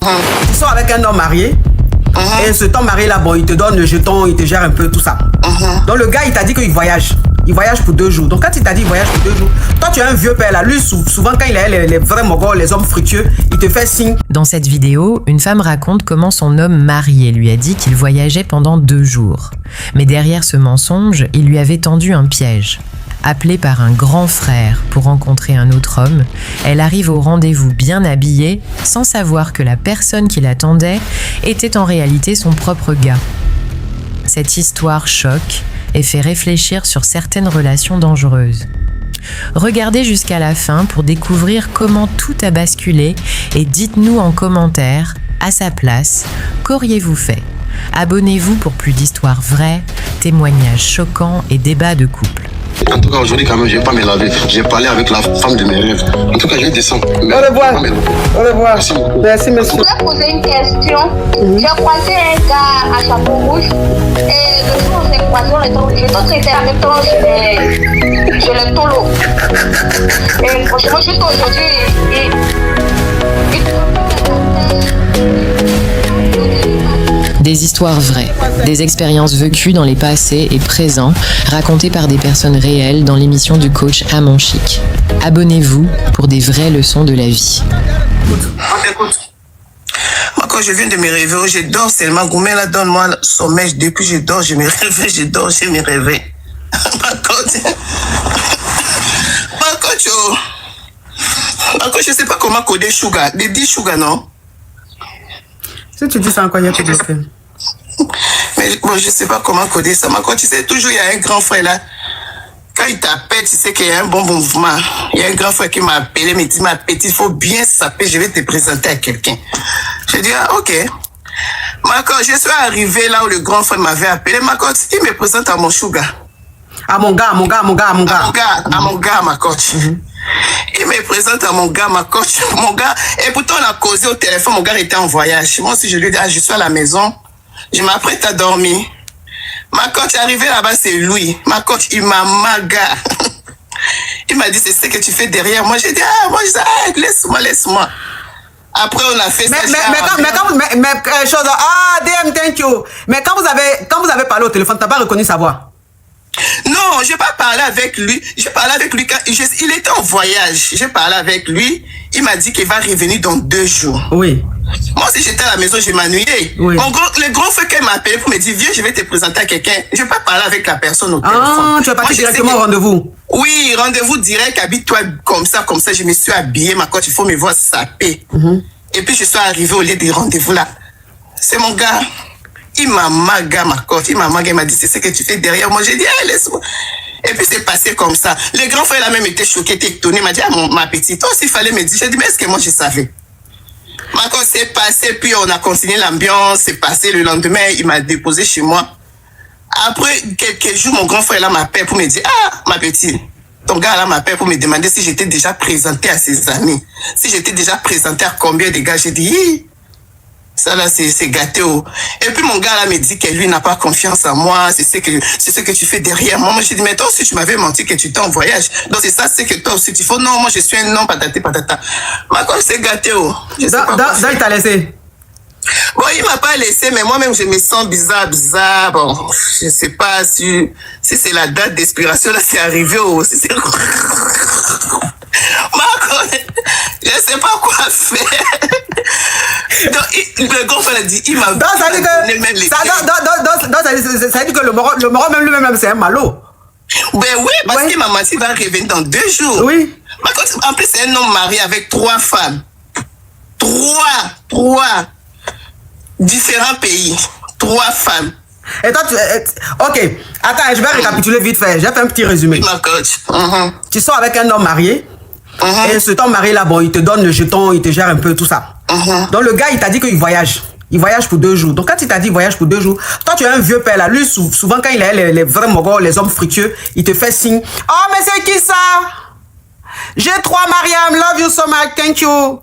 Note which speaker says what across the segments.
Speaker 1: Tu sors avec un homme marié. Et ce temps marié là, bon, il te donne le jeton, il te gère un peu tout ça. Donc le gars, il t'a dit qu'il voyage. Il voyage pour 2 jours. Donc quand il t'a dit qu'il voyage pour 2 jours, toi tu es un vieux père là. Lui, souvent quand il a les vrais mogols, les hommes fructueux, il te fait signe.
Speaker 2: Dans cette vidéo, une femme raconte comment son homme marié lui a dit qu'il voyageait pendant 2 jours. Mais derrière ce mensonge, il lui avait tendu un piège. Appelée par un grand frère pour rencontrer un autre homme, elle arrive au rendez-vous bien habillée, sans savoir que la personne qui l'attendait était en réalité son propre gars. Cette histoire choque et fait réfléchir sur certaines relations dangereuses. Regardez jusqu'à la fin pour découvrir comment tout a basculé et dites-nous en commentaire, à sa place, qu'auriez-vous fait ? Abonnez-vous pour plus d'histoires vraies, témoignages choquants et débats de couple.
Speaker 3: En tout cas, aujourd'hui, quand même, je ne vais pas me laver. J'ai parlé avec la femme de mes rêves. En tout cas, je vais descendre.
Speaker 1: Au revoir. Au revoir.
Speaker 3: Merci beaucoup.
Speaker 1: Merci,
Speaker 4: Je
Speaker 1: monsieur.
Speaker 4: voulais poser une question. J'ai croisé un gars à chapeau rouge et le jour où j'ai croisé, les autres étaient en même temps sur le tolo. Et franchement, juste aujourd'hui,
Speaker 2: Des histoires vraies, des expériences vécues dans les passés et présents, racontées par des personnes réelles dans l'émission du coach Amon Chic. Abonnez-vous pour des vraies leçons de la vie.
Speaker 5: Moi, quand je viens de me réveiller, je dors seulement. Goumé, là, donne-moi le sommeil. Depuis que je dors, je me réveille, je dors, je me réveille. Je sais pas comment coder Sugar. Des 10 Sugar, non?
Speaker 1: Si tu dis ça encore, il y a tout de fait.
Speaker 5: Mais bon, je sais pas comment coder ça. Mais quand tu sais, toujours, il y a un grand frère là. Quand il t'appelle, tu sais qu'il y a un bon mouvement. Il y a un grand frère qui m'a appelé, mais il dit, ma petite, il faut bien s'appeler, je vais te présenter à quelqu'un. Je dis, ah, ok. Mais quand je suis arrivé là où le grand frère m'avait appelé, ma coach, il me présente à mon Sugar.
Speaker 1: À mon gars.
Speaker 5: À mon gars, ma coach. Il me présente à mon gars, ma coach. Mon gars, et pourtant on a causé au téléphone, mon gars était en voyage. Moi aussi, je lui dis, ah, je suis à la maison, je m'apprête à dormir. Ma coach est arrivée là-bas, c'est lui. Ma coach, il m'a maga. Il m'a dit, c'est ce que tu fais derrière moi. J'ai dit, ah, moi, je dis, ah, laisse-moi. Après, on a fait ça.
Speaker 1: DM, thank you. Mais quand vous avez parlé au téléphone, t'as pas reconnu sa voix?
Speaker 5: Non, je n'ai pas parlé avec lui. J'ai parlé avec lui quand il était en voyage. J'ai parlé avec lui. Il m'a dit qu'il va revenir dans 2 jours.
Speaker 1: Oui.
Speaker 5: Moi, si j'étais à la maison, je m'ennuyais.
Speaker 1: Oui.
Speaker 5: Le grand frère qui m'a appelé pour me dire, viens, je vais te présenter à quelqu'un. Je ne vais pas parler avec la personne au téléphone.
Speaker 1: Ah, tu vas partir directement au rendez-vous?
Speaker 5: Oui, rendez-vous direct, habille-toi comme ça. Je me suis habillée. Ma coach, il faut me voir saper. Et puis, je suis arrivée au lieu du rendez-vous là. C'est mon gars. Il m'a maga, ma coach. Il m'a dit, c'est ce que tu fais derrière moi. J'ai dit, ah, laisse-moi. Et puis, c'est passé comme ça. Le grand frère, il a même été choqué, était étonné. Il m'a dit, ah, ma petite, toi aussi, il fallait me dire. J'ai dit, mais est-ce que moi, je savais? Ma coach, c'est passé, puis on a continué l'ambiance. C'est passé le lendemain, il m'a déposé chez moi. Après quelques jours, mon grand frère, là, m'appelle pour me dire, ah, ma petite, ton gars, là, m'appelle pour me demander si j'étais déjà présenté à ses amis. Si j'étais déjà présenté à combien de gars. J'ai dit, hi. Ça là, c'est gâté. Et puis mon gars là me dit que lui n'a pas confiance en moi, c'est ce que tu fais derrière moi. Moi j'ai dit, mais toi aussi tu m'avais menti que tu étais en voyage. Donc c'est ça, c'est que toi aussi tu fais, non, moi je suis un homme, patata patata. Ma coach c'est gâté.
Speaker 1: Il t'a laissé?
Speaker 5: Bon, il m'a pas laissé, mais moi-même je me sens bizarre. Bon, je sais pas si c'est la date d'expiration là, c'est arrivé. Je sais pas quoi faire. Donc, le grand frère a dit, il m'a
Speaker 1: donné même les ça veut dire que le moro même lui-même, c'est un malot.
Speaker 5: Ben oui, parce qu'il m'a menti, il va revenir dans 2 jours.
Speaker 1: Oui.
Speaker 5: En plus, c'est un homme marié avec 3 femmes. 3 différents pays. 3 femmes.
Speaker 1: Et toi, ok. Attends, je vais récapituler vite fait. J'ai fait un petit résumé.
Speaker 5: Ma coach.
Speaker 1: Tu sors avec un homme marié. Et ce homme marié là, bon, il te donne le jeton, il te gère un peu tout ça. Donc le gars, il t'a dit qu'il voyage. Il voyage pour 2 jours. Donc quand il t'a dit qu'il voyage pour 2 jours, toi tu es un vieux père là. Lui, souvent quand il a les vrais mogols, les hommes fructueux, il te fait signe. Oh, mais c'est qui ça? J'ai 3 Mariam, love you so much, thank you.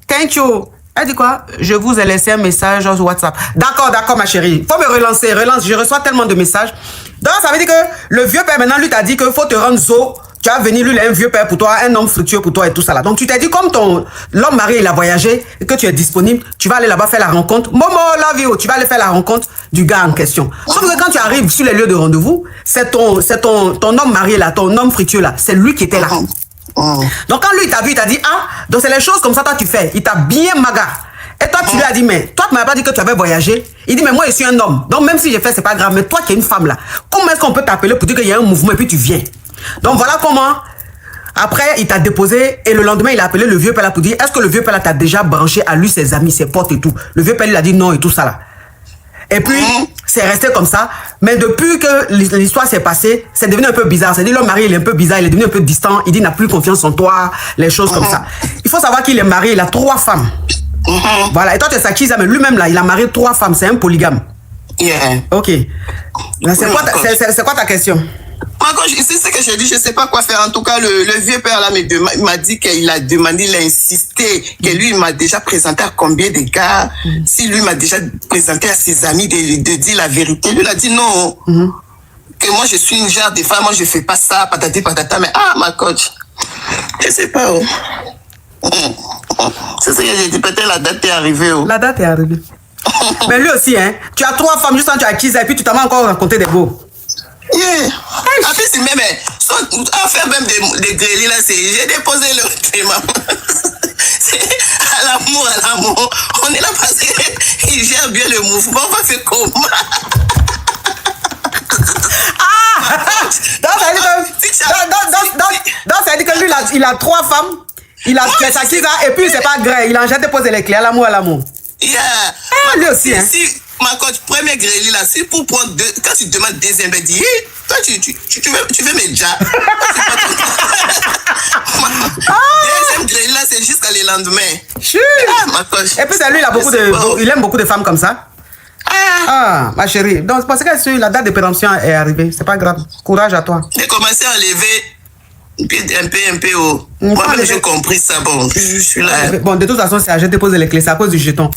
Speaker 1: Thank you. Elle dit quoi? Je vous ai laissé un message sur WhatsApp. D'accord, ma chérie. Faut me relance. Je reçois tellement de messages. Donc ça veut dire que le vieux père maintenant lui t'a dit qu'il faut te rendre Tu as venu, lui, il est un vieux père pour toi, un homme fructueux pour toi et tout ça là. Donc tu t'es dit, comme l'homme marié, il a voyagé et que tu es disponible, tu vas aller là-bas faire la rencontre. Momo, la vie, tu vas aller faire la rencontre du gars en question. Sauf que quand tu arrives sur les lieux de rendez-vous, c'est ton homme marié là, ton homme fructueux là, c'est lui qui était là. Donc quand lui t'a vu, il t'a dit, ah, donc c'est les choses comme ça toi tu fais. Il t'a bien maga. Et toi tu lui as dit, mais toi tu m'avais pas dit que tu avais voyagé. Il dit, mais moi je suis un homme. Donc même si j'ai fait, c'est pas grave. Mais toi qui es une femme là, comment est-ce qu'on peut t'appeler pour dire qu'il y a un mouvement et puis tu viens? Donc voilà comment, après il t'a déposé et le lendemain il a appelé le vieux père là pour dire, est-ce que le vieux père là t'a déjà branché à lui, ses amis, ses potes et tout? Le vieux père lui a dit non et tout ça là. Et puis c'est resté comme ça. Mais depuis que l'histoire s'est passée, c'est devenu un peu bizarre. C'est-à-dire l'homme marié il est un peu bizarre, il est devenu un peu distant, il dit il n'a plus confiance en toi, les choses comme ça. Il faut savoir qu'il est marié, il a 3 femmes. Voilà, et toi tu es Sakisa, mais lui-même là, il a marié 3 femmes, c'est un polygame. Ok. C'est quoi ta question?
Speaker 5: C'est ce que j'ai dit, je ne sais pas quoi faire. En tout cas, le vieux père là m'a dit qu'il a demandé, il a insisté, que lui il m'a déjà présenté à combien de gars, si lui m'a déjà présenté à ses amis de dire la vérité. Lui il a dit non, que moi je suis une genre de femme, moi je ne fais pas ça, patati patata, mais ma coach, je ne sais pas. C'est ce que j'ai dit, peut-être la date est arrivée.
Speaker 1: La date est arrivée. Mais lui aussi, hein, tu as 3 femmes, juste quand tu as acquis et puis tu t'en vas encore raconter des beaux.
Speaker 5: En plus, c'est même, à faire même des grêlis là, j'ai déposé le témoin. À l'amour. On est là parce qu'il gère bien le mouvement, on va faire comment?
Speaker 1: Donc ça veut dire que lui, il a 3 femmes, il a sa kisa, et puis c'est pas gré, il a déjà déposé les clés à l'amour. Lui aussi, hein.
Speaker 5: Ma coach, premier grêlis là, c'est pour prendre 2, quand tu demandes deuxième, ben dis, toi tu veux mes déjà. Deuxième grêlis là, c'est jusqu'à le lendemain. Ma coach.
Speaker 1: Et puis c'est lui, il aime beaucoup de femmes comme ça. Ma chérie, donc c'est parce que la date de péremption est arrivée, c'est pas grave, courage à toi.
Speaker 5: J'ai commencé à lever un peu haut. Moi-même, j'ai compris ça. Bon, je suis là.
Speaker 1: Bon, de toute façon, j'ai déposé les clés, c'est à cause du jeton.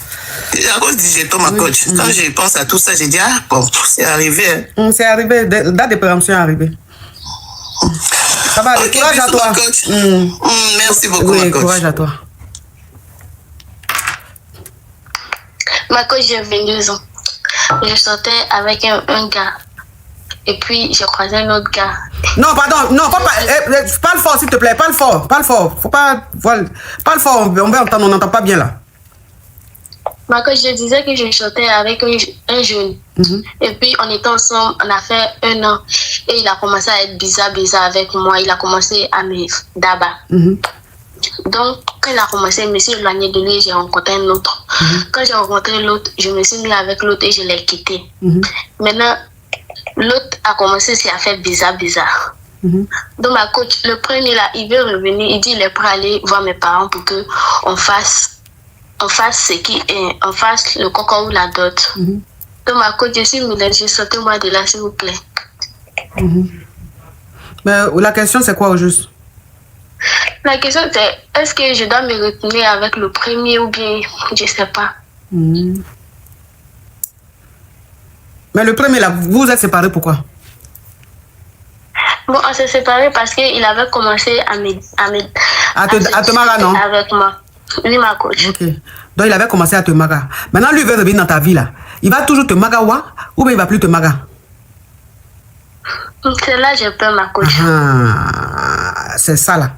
Speaker 5: C'est à cause du jeton, ma coach. Quand je pense à tout ça, j'ai dit, bon, c'est arrivé.
Speaker 1: C'est arrivé, date de péremption est arrivée. Ça va, courage à toi.
Speaker 5: Coach. Merci beaucoup, ma coach.
Speaker 1: Courage à toi.
Speaker 4: Ma coach, j'ai 22 ans. Je sortais avec un gars. Et puis, j'ai croisé un autre gars.
Speaker 1: Non, pardon, non, parle fort, s'il te plaît, parle fort. Faut pas, voilà, parle fort, on va entendre, on n'entend pas bien là.
Speaker 4: Quand je disais que je sortais avec un jeune. Et puis, on était ensemble, on a fait 1 an. Et il a commencé à être bizarre avec moi. Il a commencé à me d'abat. Donc, quand il a commencé, je me suis éloignée de lui, j'ai rencontré un autre. Quand j'ai rencontré l'autre, je me suis mis avec l'autre et je l'ai quitté. Maintenant, l'autre a commencé à faire bizarre. Donc ma coach, le premier là, il veut revenir, il dit il est prêt à aller voir mes parents pour que on fasse ce qui est, on fasse le coco ou la dot. Donc ma coach, je suis mélangée, sortez-moi de là s'il vous plaît.
Speaker 1: Mais la question c'est quoi au juste?
Speaker 4: La question c'est, est-ce que je dois me retenir avec le premier ou bien je sais pas.
Speaker 1: Mais le premier là, vous vous êtes séparés pourquoi?
Speaker 4: Bon, on s'est séparés parce qu'il avait commencé à
Speaker 1: te maga, non?
Speaker 4: Avec moi. Lui, ma coach.
Speaker 1: Ok. Donc il avait commencé à te maga. Maintenant lui il veut revenir dans ta vie là. Il va toujours te maga ou bien il va plus te maga?
Speaker 4: C'est là j'ai peur, ma coach.
Speaker 1: C'est ça là.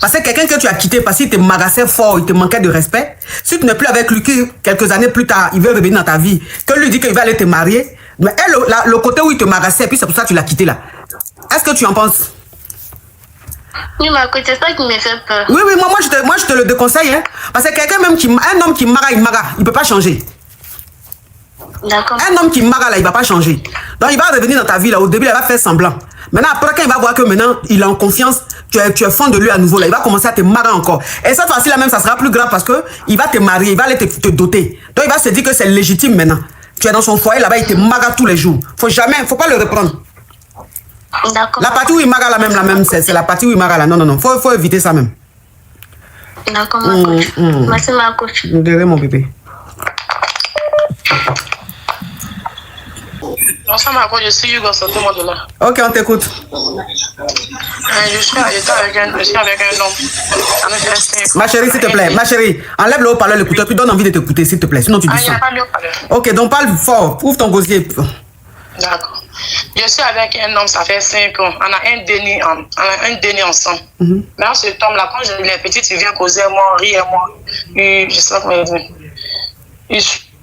Speaker 1: Parce que quelqu'un que tu as quitté parce qu'il te magassait fort, il te manquait de respect, si tu n'es plus avec lui quelques années plus tard, il veut revenir dans ta vie, que lui dit qu'il va aller te marier, mais elle, le côté où il te magassait, puis c'est pour ça que tu l'as quitté là. Est-ce que tu en penses?
Speaker 4: Oui, ma coach, c'est ça qui me fait peur.
Speaker 1: Oui, moi je te le déconseille, hein, parce que quelqu'un même un homme qui maga, il peut pas changer.
Speaker 4: D'accord.
Speaker 1: Un homme qui maga là, il va pas changer. Donc il va revenir dans ta vie là, au début il va faire semblant. Maintenant après quand il va voir que maintenant il est en confiance, tu es fan de lui à nouveau là, il va commencer à te marier encore. Et cette fois-ci là même ça sera plus grave parce que il va te marier, il va aller te doter. Donc il va se dire que c'est légitime maintenant. Tu es dans son foyer là-bas, il te maga tous les jours. Faut pas le reprendre.
Speaker 4: D'accord.
Speaker 1: La partie où il maga la même, c'est la partie où il maga là. Non, faut éviter ça même.
Speaker 4: D'accord, ma coach. Merci, ma coach.
Speaker 1: Désolé mon bébé.
Speaker 6: Bonsoir, ma coach, je suis Hugo, sortez-moi de là.
Speaker 1: Ok, on t'écoute.
Speaker 6: Je suis avec un homme.
Speaker 1: Ma chérie, s'il te plaît, ma chérie, enlève le haut-parleur, l'écouteur, puis donne envie de t'écouter, s'il te plaît, sinon tu
Speaker 6: Il n'y
Speaker 1: descends.
Speaker 6: a pas mieux parler.
Speaker 1: Ok, donc parle fort, ouvre ton gosier.
Speaker 6: D'accord. Je suis avec un homme, ça fait 5 ans. On a un déni ensemble. Maintenant, cet homme-là, quand je l'ai petite, il vient causer moi, rire moi. Je sais pas comment dire.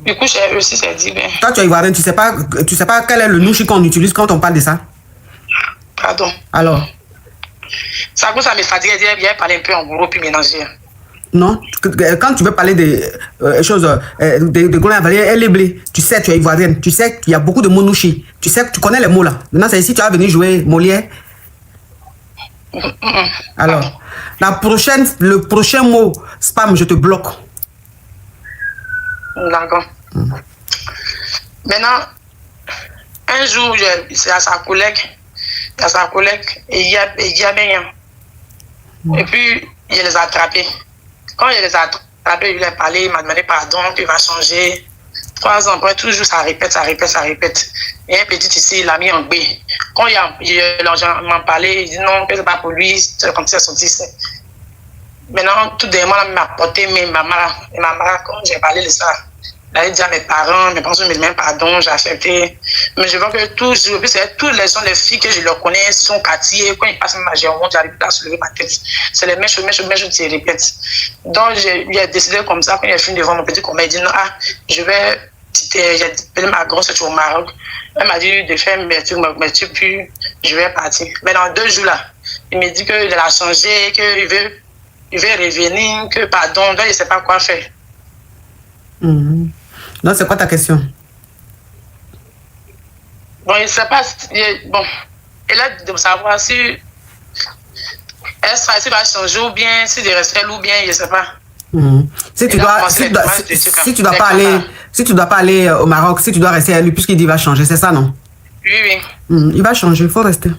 Speaker 6: Du coup, j'ai aussi, c'est dit, ben.
Speaker 1: Toi, tu es ivoirien, tu sais pas quel est le nouchi qu'on utilise quand on parle de ça?
Speaker 6: Pardon.
Speaker 1: Alors?
Speaker 6: Ça cause ça me fatigue, il vient parler un peu en gros puis mélanger.
Speaker 1: Non, quand tu veux parler des choses, des Golden Valley, elle est blé. Tu sais, tu es ivoirienne. Tu sais qu'il y a beaucoup de mots nouchi. Tu sais, tu connais les mots là. Maintenant, c'est ici, tu vas venir jouer Molière. Alors, le prochain mot, spam, je te bloque.
Speaker 6: D'accord. Maintenant, un jour, c'est à sa collègue, et il y a bien. Et puis, il les a attrapés. Quand il les a attrapés, il lui a parlé, il m'a demandé pardon, puis il va changer. 3 ans après, toujours ça répète. Et un petit ici, il l'a mis en B. Quand l'agent m'a parlé, il dit non, c'est pas pour lui, c'est comme ça, sorti. Maintenant, tout d'un moment, il m'a porté mes mamans. Et maman, quand j'ai parlé de ça, il a dit à mes parents me disent même pardon, j'ai accepté. Mais je vois que toujours, tous les gens, les filles que je leur connais sont quartiers. Quand ils passent ma géomonde, j'arrive pas à soulever ma tête. C'est les mêmes choses qui répètent. Donc, j'ai décidé comme ça, quand il est fini devant mon petit combat, il dit non, j'ai appelé ma grosse, tu es au Maroc. Elle m'a dit de faire mes trucs, puis je vais partir. Mais dans 2 jours là, il me dit qu'il a changé, qu'il veut revenir, que pardon, donc il ne sait pas quoi faire.
Speaker 1: Non, c'est quoi ta question?
Speaker 6: Bon, il ne sait pas. Bon, il a de savoir si elle va changer ou bien, si de rester ou bien, je ne sais pas.
Speaker 1: Si tu dois pas aller au Maroc, si tu dois rester à lui, puisqu'il dit qu'il va changer, c'est ça, non?
Speaker 6: Oui.
Speaker 1: Il va changer, il faut rester.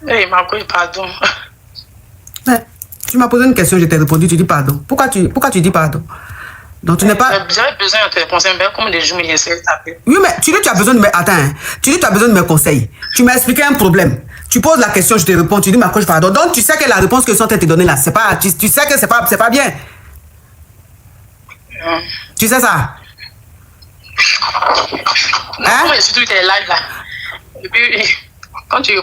Speaker 6: Il m'a dit pardon.
Speaker 1: Ouais. Tu m'as posé une question, je t'ai répondu, tu dis pardon. Pourquoi tu dis pardon? Donc tu n'es pas...
Speaker 6: J'avais besoin de te conseiller, comme des jours, il essaie de taper.
Speaker 1: Oui, mais tu dis que tu as besoin de mes... Attends, hein. Tu dis que tu as besoin de mes conseils. Tu m'as expliqué un problème. Tu poses la question, je te réponds, tu dis ma coach pardon. Donc tu sais que la réponse que je suis en train de te donner là, c'est pas... Tu sais que c'est pas bien. Tu sais ça?
Speaker 6: Hein? Non, surtout que tu es live là. Et puis, quand tu...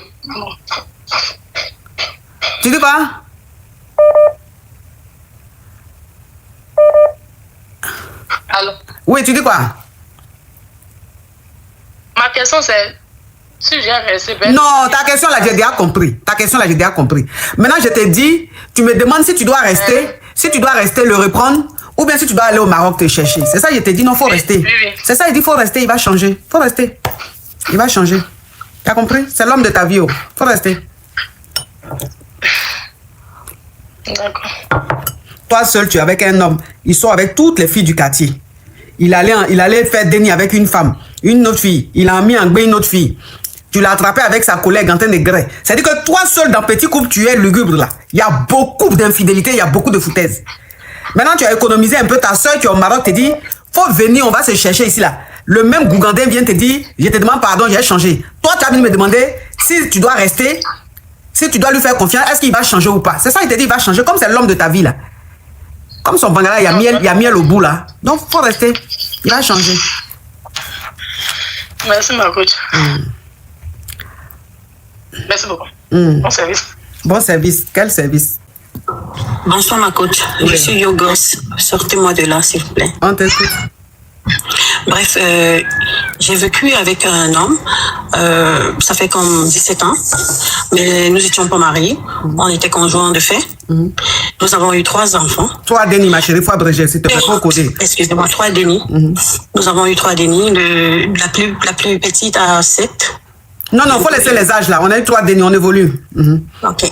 Speaker 1: Tu dis quoi?
Speaker 6: Allô?
Speaker 1: Oui, tu dis quoi?
Speaker 6: Ma question c'est... Si j'ai resté...
Speaker 1: Non, ta question là, j'ai déjà compris. Maintenant, je te dis, tu me demandes si tu dois rester, le reprendre, ou bien si tu dois aller au Maroc te chercher. C'est ça, je te dis, non, faut rester.
Speaker 6: Oui.
Speaker 1: C'est ça, il dit, faut rester, il va changer. Faut rester. Il va changer. Tu as compris? C'est l'homme de ta vie, oh. Faut rester.
Speaker 6: D'accord.
Speaker 1: Toi seul, tu es avec un homme. Ils sont avec toutes les filles du quartier. Il allait faire déni avec une femme, une autre fille. Il a mis en bain une autre fille. Tu l'as attrapé avec sa collègue en train de grès. C'est-à-dire que toi seul, dans petit couple, tu es lugubre là. Il y a beaucoup d'infidélité, il y a beaucoup de foutaise. Maintenant, tu as économisé un peu. Ta soeur qui est au Maroc te dit, faut venir, on va se chercher ici là. Le même Gougandin vient te dire, je te demande pardon, j'ai changé. Toi, tu as venu me demander si tu dois rester, si tu dois lui faire confiance, est-ce qu'il va changer ou pas. C'est ça, il te dit, il va changer, comme c'est l'homme de ta vie là. Comme son bangala, il y a miel au bout là. Donc, faut rester. Il va changer.
Speaker 6: Merci, ma coach. Merci beaucoup. Bon service.
Speaker 1: Bon service. Quel service?
Speaker 7: Bonsoir, ma coach. Je suis Yogos. Sortez-moi de là, s'il vous plaît.
Speaker 1: On t'écoute.
Speaker 7: Bref, j'ai vécu avec un homme, ça fait comme 17 ans, mais nous n'étions pas mariés, on était conjoints de fait. Nous avons eu 3 enfants.
Speaker 1: 3 Denis, ma chérie, il faut abréger, s'il te plaît, faut coder.
Speaker 7: Excusez-moi, 3 Denis. Nous avons eu 3 Denis, la plus petite à 7.
Speaker 1: Non, il faut laisser les âges là, on a eu 3 Denis, on évolue.
Speaker 7: Ok.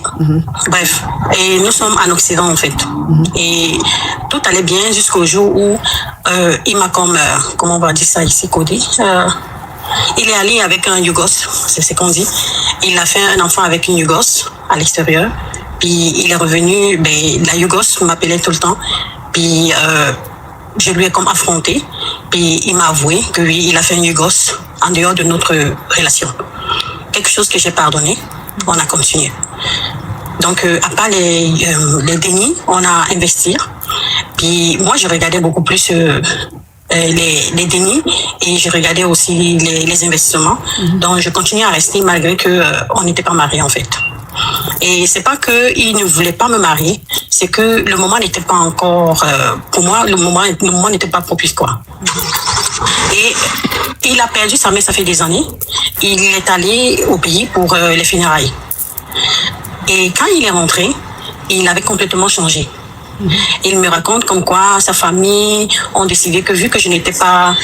Speaker 7: Bref, et nous sommes en Occident en fait. Et tout allait bien jusqu'au jour où il m'a comme, comment on va dire ça ici, Cody, il est allé avec un Yougos, c'est ce qu'on dit. Il a fait un enfant avec une Yougos à l'extérieur. Puis il est revenu, la Yougos m'appelait tout le temps. Puis je lui ai comme affronté, puis il m'a avoué que oui, il a fait un gosse en dehors de notre relation. Quelque chose que j'ai pardonné, on a continué. Donc, à part les dénis, on a investi. Puis moi, je regardais beaucoup plus les dénis et je regardais aussi les investissements. Donc, je continuais à rester malgré que on n'était pas mariés en fait. Et c'est pas que il ne voulait pas me marier, c'est que le moment n'était pas encore pour moi, le moment n'était pas propice quoi. Et il a perdu sa mère, ça fait des années. Il est allé au pays pour les funérailles. Et quand il est rentré, il avait complètement changé. Il me raconte comme quoi sa famille ont décidé que vu que je n'étais pas,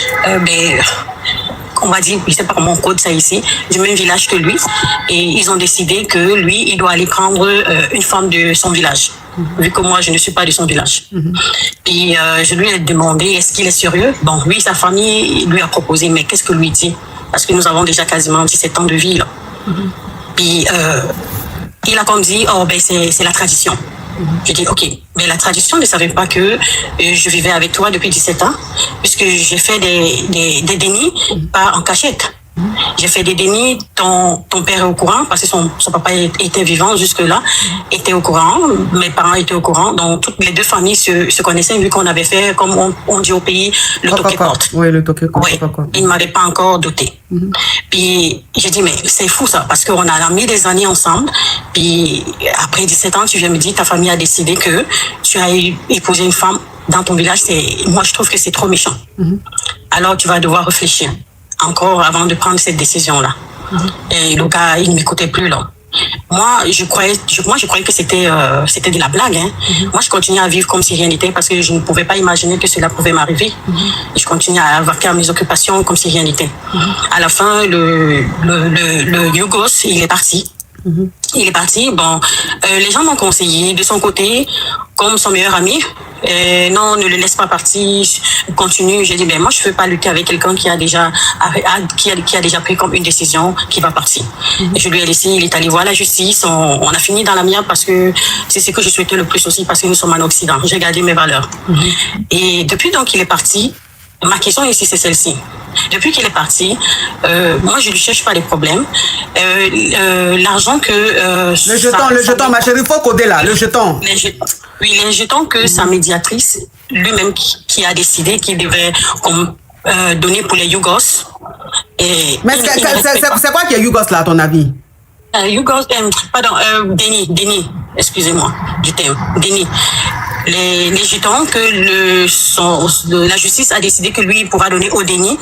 Speaker 7: on va dire, je sais pas comment on code ça ici, du même village que lui, et ils ont décidé que lui, il doit aller prendre une femme de son village, vu que moi, je ne suis pas de son village. Puis je lui ai demandé, est-ce qu'il est sérieux? Bon, lui, sa famille lui a proposé, mais qu'est-ce que lui dit? Parce que nous avons déjà quasiment 17 ans de vie, là. Puis il a comme dit, oh, ben c'est la tradition. Je dis, ok, mais la tradition ne savait pas que je vivais avec toi depuis 17 ans, puisque j'ai fait des dénis, pas en cachette. J'ai fait des dénis, ton père est au courant, parce que son papa était vivant jusque-là, était au courant, mes parents étaient au courant, donc toutes les deux familles se connaissaient, vu qu'on avait fait, comme on dit au pays, le toqué-porte.
Speaker 1: Oui, le toqué-porte.
Speaker 7: Oui, ils ne m'avaient pas encore doté. Puis j'ai dit, mais c'est fou ça, parce qu'on a mis des années ensemble, puis après 17 ans, tu viens me dire, ta famille a décidé que tu as épousé une femme dans ton village, moi je trouve que c'est trop méchant. Alors tu vas devoir réfléchir encore avant de prendre cette décision-là. Et le gars, il ne m'écoutait plus là. Moi, je croyais que c'était de la blague. Hein. Moi, je continuais à vivre comme si rien n'était parce que je ne pouvais pas imaginer que cela pouvait m'arriver. Et je continuais à vaquer mes occupations comme si rien n'était. À la fin, le Yougos, il est parti. Il est parti. Bon, les gens m'ont conseillé de son côté, comme son meilleur ami. Non, ne le laisse pas partir, continue. J'ai dit, ben moi je ne veux pas lutter avec quelqu'un qui a déjà pris comme une décision qui va partir. Et je lui ai laissé, il est allé voir la justice. On a fini dans la mienne parce que c'est ce que je souhaitais le plus aussi parce que nous sommes en Occident. J'ai gardé mes valeurs. Et depuis donc qu'il est parti, ma question ici c'est celle-ci. Depuis qu'il est parti, moi je ne lui cherche pas les problèmes. L'argent que...
Speaker 1: le jeton, ma chérie, il faut coder là, le jeton.
Speaker 7: Les jetons que sa médiatrice, lui-même qui a décidé qu'il devait donner pour les Yougos.
Speaker 1: Mais c'est quoi qui est Yougos là, à ton avis?
Speaker 7: Yougos, Déni, excusez-moi du terme, Déni. Les jetons que la justice a décidé que lui pourra donner au Déni,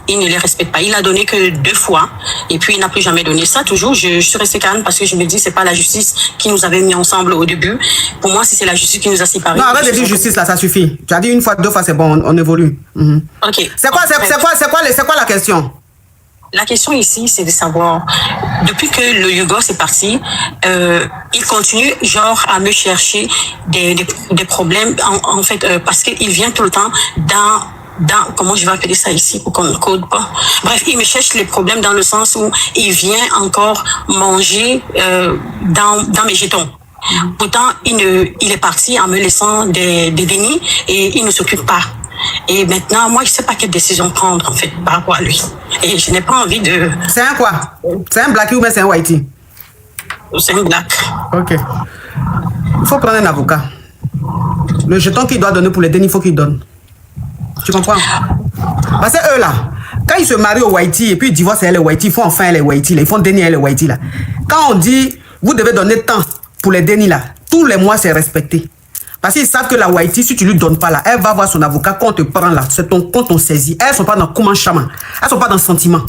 Speaker 7: il ne les respecte pas. Il a donné que 2 fois et puis il n'a plus jamais donné ça. Toujours, je suis restée calme parce que je me dis c'est pas la justice qui nous avait mis ensemble au début. Pour moi, si c'est la justice qui nous a séparés. Non,
Speaker 1: arrête de dire justice là, ça suffit. Tu as dit 1 fois, 2 fois, c'est bon, on évolue.
Speaker 7: Ok.
Speaker 1: C'est quoi la question?
Speaker 7: La question ici, c'est de savoir, depuis que le Yougos est parti, il continue genre à me chercher des problèmes, en fait, parce qu'il vient tout le temps dans comment je vais appeler ça ici pour qu'on ne code pas. Bref, il me cherche les problèmes dans le sens où il vient encore manger dans mes jetons. Pourtant, il est parti en me laissant des dénis et il ne s'occupe pas. Et maintenant, moi, je ne sais pas quelle décision prendre, en fait, par rapport à lui. Et je n'ai pas envie de...
Speaker 1: C'est un quoi? C'est un blackie ou bien c'est un whitey?
Speaker 7: C'est un black.
Speaker 1: Ok. Il faut prendre un avocat. Le jeton qu'il doit donner pour les dénis, il faut qu'il donne. Tu comprends? Parce que eux, là, quand ils se marient au whitey et puis ils divorcent les whitey, ils font enfin les whitey, ils font dénis les whitey, là. Quand on dit, vous devez donner tant pour les dénis, là, tous les mois, c'est respecté. Parce qu'ils savent que la Whitey, si tu lui donnes pas là, elle va voir son avocat quand on te prend là. C'est ton compte, on saisit. Elles sont pas dans comment chaman. Elles sont pas dans le sentiment.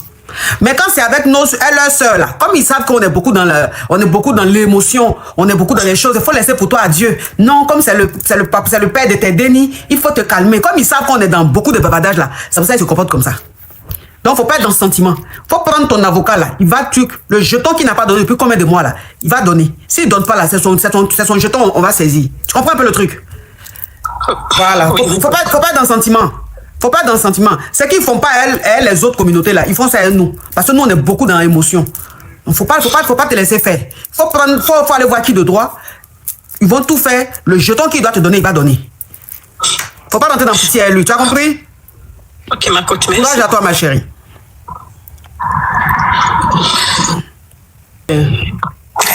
Speaker 1: Mais quand c'est avec leurs sœurs là, comme ils savent qu'on est beaucoup dans l'émotion, on est beaucoup dans les choses, il faut laisser pour toi à Dieu. Non, comme c'est le père de tes dénis, il faut te calmer. Comme ils savent qu'on est dans beaucoup de bavardage là, c'est pour ça qu'ils se comportent comme ça. Donc, faut pas être dans ce sentiment. Faut prendre ton avocat là. Il va le jeton qu'il n'a pas donné depuis combien de mois là. Il va donner. S'il donne pas là, c'est son jeton, on va saisir. Tu comprends un peu le truc? Voilà. Faut pas être dans le sentiment. Faut pas être dans le sentiment. C'est qu'ils font pas elles, les autres communautés là. Ils font ça à nous. Parce que nous, on est beaucoup dans l'émotion. Faut pas te laisser faire. Faut aller voir qui de droit. Ils vont tout faire. Le jeton qu'il doit te donner, il va donner. Faut pas rentrer dans petit à lui, tu as compris?
Speaker 7: Ok, ma coach, merci.
Speaker 1: Courage à toi, ma chérie.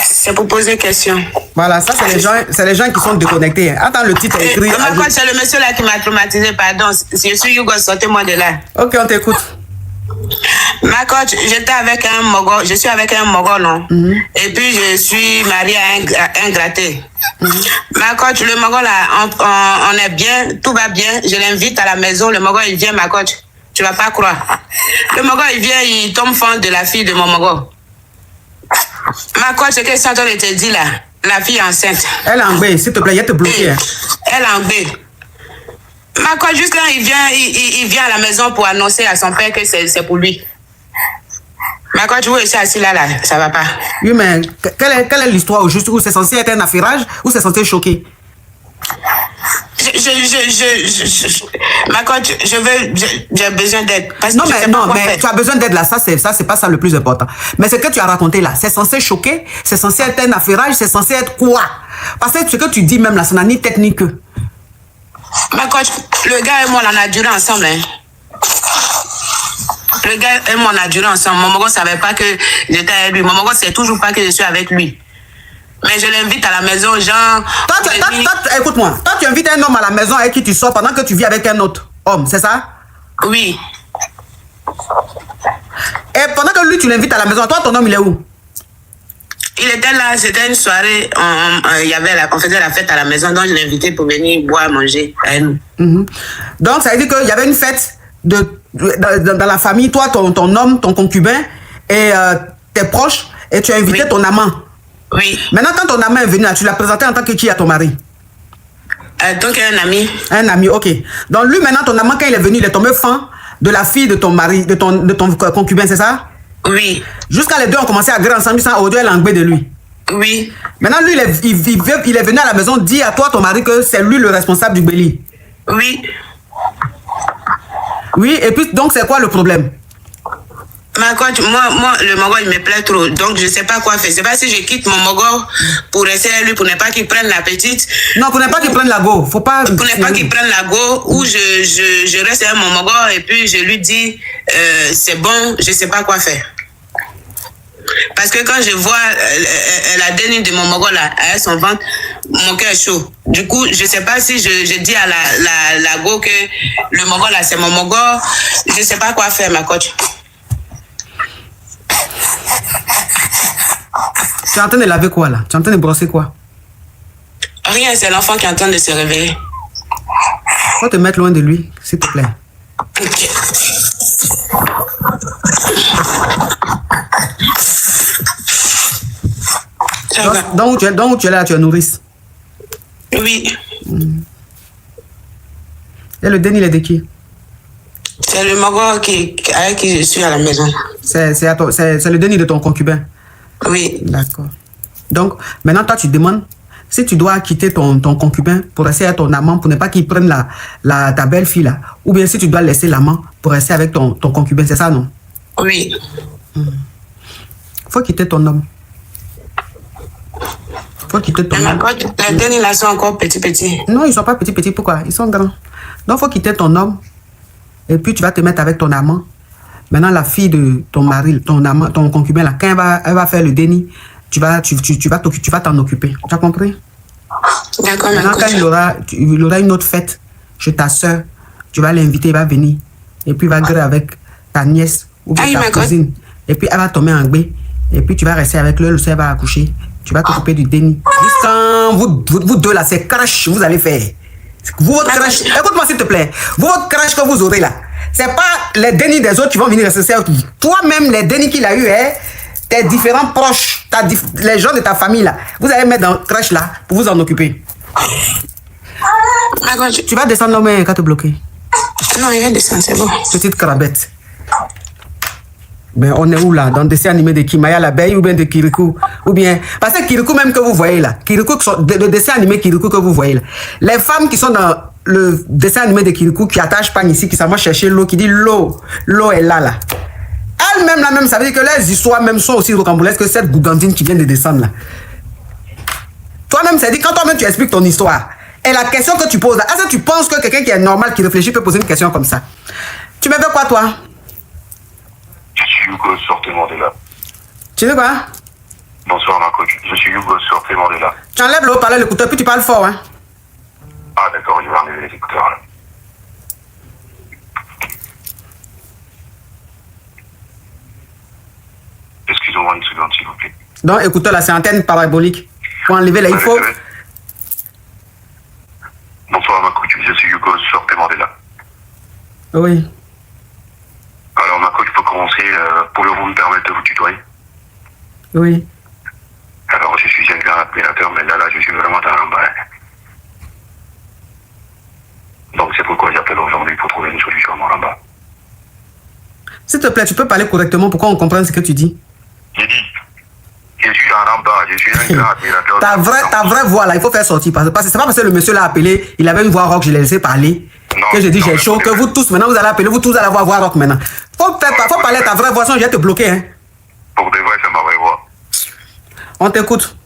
Speaker 7: C'est pour poser question.
Speaker 1: Voilà, ça, c'est les gens qui sont déconnectés. Attends, le titre est écrit.
Speaker 7: Ma coach, c'est le monsieur là qui m'a traumatisé, pardon. Je suis Hugo, sortez-moi de là.
Speaker 1: Ok, on t'écoute.
Speaker 7: Ma coach, j'étais avec un Mogol, je suis avec un Mogol, non? Et puis je suis mariée à un gratté. Ma coach, le Mogol là, on est bien, tout va bien. Je l'invite à la maison, le Mogol il vient, ma coach. Tu vas pas croire. Le Mogol il vient, il tombe fan de la fille de mon Mogol. Ma coach, ce que je suis en train de te dire là, la fille est enceinte.
Speaker 1: Elle est en B, s'il te plaît, il y a te bloquer.
Speaker 7: Elle est en B. Ma coach, juste là, il vient à la maison pour annoncer à son père que c'est pour lui. Ma coach, où est-ce assis là, ça va pas.
Speaker 1: Oui, mais quelle est l'histoire au juste où c'est censé être un affairage ou c'est censé choquer?
Speaker 7: Ma coach, j'ai besoin d'aide.
Speaker 1: Non, mais tu as besoin d'aide là, ça c'est pas ça le plus important. Mais ce que tu as raconté là, c'est censé choquer, c'est censé être un affairage, c'est censé être quoi? Parce que ce que tu dis même là, ça n'a ni tête ni queue.
Speaker 7: Ma coach, le gars et moi, on a duré ensemble. Hein. Le gars et moi, on a duré ensemble. Mon Mogo ne savait pas que j'étais avec lui. Mon Mogo ne sait toujours pas que je suis avec lui. Mais je l'invite à la maison, genre...
Speaker 1: Écoute-moi, toi tu invites un homme à la maison avec qui tu sors pendant que tu vis avec un autre homme, c'est ça?
Speaker 7: Oui.
Speaker 1: Et pendant que lui, tu l'invites à la maison, toi, ton homme, il est où?
Speaker 7: Il était là, c'était une soirée, on faisait la fête à la maison, donc je l'ai invité pour venir boire, manger avec nous.
Speaker 1: Donc, ça veut dire qu'il y avait une fête dans la famille, toi, ton homme, ton concubin, et tes proches, et tu as invité ton amant.
Speaker 7: Oui.
Speaker 1: Maintenant, quand ton amant est venu, là, tu l'as présenté en tant que qui à ton mari?
Speaker 7: Donc, un ami.
Speaker 1: Un ami, ok. Donc, lui, maintenant, ton amant, quand il est venu, il est tombé fan de la fille de ton mari, de ton concubin, c'est ça?
Speaker 7: Oui.
Speaker 1: Jusqu'à les deux ont commencé à grandir ensemble, sans audio et l'anglais de lui.
Speaker 7: Oui.
Speaker 1: Maintenant, lui, il est venu à la maison dire à toi, ton mari, que c'est lui le responsable du béli.
Speaker 7: Oui.
Speaker 1: Oui, et puis, donc, c'est quoi le problème?
Speaker 7: Ma coach, moi, le Mogo, il me plaît trop. Donc, je ne sais pas quoi faire. C'est pas si je quitte mon Mogo pour rester à lui, pour ne pas qu'il prenne la petite.
Speaker 1: Non, pour ne pas qu'il prenne la go. Faut pas...
Speaker 7: Pour ne pas qu'il prenne la go, ou je reste avec mon Mogo et puis je lui dis, c'est bon, je ne sais pas quoi faire. Parce que quand je vois la dernière de mon Mogo là, avec son ventre, mon cœur est chaud. Du coup, je ne sais pas si je dis à la go que le Mogo là, c'est mon Mogo. Je ne sais pas quoi faire, ma coach.
Speaker 1: Tu es en train de laver quoi là? Tu es en train de brosser quoi?
Speaker 7: Rien, c'est l'enfant qui est en train de se réveiller.
Speaker 1: Faut te mettre loin de lui, s'il te plaît.
Speaker 7: Ok.
Speaker 1: Donc où tu es là, tu es nourrice?
Speaker 7: Oui.
Speaker 1: Et le déni, il est de qui?
Speaker 7: C'est le Mogo avec qui je suis à la maison.
Speaker 1: C'est le déni de ton concubin?
Speaker 7: Oui.
Speaker 1: D'accord. Donc, maintenant, toi, tu demandes si tu dois quitter ton concubin pour rester avec ton amant, pour ne pas qu'il prenne ta belle-fille là, ou bien si tu dois laisser l'amant pour rester avec ton concubin, c'est ça, non?
Speaker 7: Oui.
Speaker 1: Faut quitter ton homme. Faut quitter ton homme.
Speaker 7: Les derniers là sont encore petits.
Speaker 1: Non, ils ne sont pas petits. Pourquoi? Ils sont grands. Donc, faut quitter ton homme. Et puis, tu vas te mettre avec ton amant. Maintenant, la fille de ton mari, ton amant, ton concubin, là, quand elle va faire le déni, tu vas t'en occuper. Tu as compris?
Speaker 7: D'accord,
Speaker 1: maintenant, quand il aura une autre fête chez ta soeur, tu vas l'inviter, il va venir. Et puis, il va griller avec ta nièce ou ta cousine. Et puis, elle va tomber en gbé. Et puis, tu vas rester avec le soeur, elle va accoucher. Tu vas t'occuper du déni. Jusqu'à vous deux, là, c'est crash, vous allez faire. Votre crash, écoute-moi s'il te plaît. Votre crash que vous aurez là, c'est pas les dénis des autres qui vont venir rester. Toi-même, les dénis qu'il a eu, tes différents proches, les gens de ta famille là, vous allez mettre dans le crash là pour vous en occuper. Tu vas descendre là, mais quand te bloquer.
Speaker 7: Non, il va descendre, c'est bon.
Speaker 1: Petite crabette. Mais on est où là? Dans le dessin animé de Kimaya l'abeille ou bien de Kirikou? Ou bien... Parce que Kirikou même que vous voyez là, le dessin animé Kirikou que vous voyez là, les femmes qui sont dans le dessin animé de Kirikou qui attachent pas ici, qui s'en vont chercher l'eau, qui dit l'eau est là. Elles-mêmes là même, ça veut dire que les histoires même sont aussi rocambolesques que cette gougandine qui vient de descendre là. Toi-même, ça dit quand toi-même tu expliques ton histoire, Et la question que tu poses, est-ce que tu penses que quelqu'un qui est normal, qui réfléchit, peut poser une question comme ça? Tu me veux quoi, toi?
Speaker 8: Je suis Hugo, sortez-moi de là.
Speaker 1: Tu veux quoi?
Speaker 8: Bonsoir, ma coach. Je suis Hugo, sortez-moi de là.
Speaker 1: Tu enlèves le haut-parleur, l'écouteur, puis tu parles fort, hein?
Speaker 8: Ah, d'accord, je vais enlever les écouteurs, là. Excusez-moi une seconde, s'il vous plaît.
Speaker 1: Donc, écouteur, là, c'est antenne parabolique. Pour enlever, là, il faut...
Speaker 8: Bonsoir, ma coach. Je suis Hugo, sortez-moi de là.
Speaker 1: Oui.
Speaker 8: Alors, ma coach, pour commencer, pouvez-vous me permettre de vous tutoyer?
Speaker 1: Oui.
Speaker 8: Alors, je suis un grand admirateur, mais là, je suis vraiment dans l'embarras. Donc, c'est pourquoi j'appelle aujourd'hui pour trouver une solution à mon embarras.
Speaker 1: S'il te plaît, tu peux parler correctement pour qu'on comprenne ce que tu dis.
Speaker 8: J'ai dit, je suis en embarras, je suis un grand admirateur.
Speaker 1: Ta vraie voix, là, il faut faire sortir. Parce que c'est pas parce que le monsieur l'a appelé, il avait une voix rock, je l'ai laissé parler.
Speaker 8: Non,
Speaker 1: que j'ai dit, j'ai chaud,
Speaker 8: mais
Speaker 1: que vous tous, maintenant, vous allez appeler, vous tous allez avoir voix rock maintenant. Faut parler ta vraie voix, sinon je vais te bloquer, hein.
Speaker 8: Pour de vrai, c'est ma vraie voix.
Speaker 1: On t'écoute.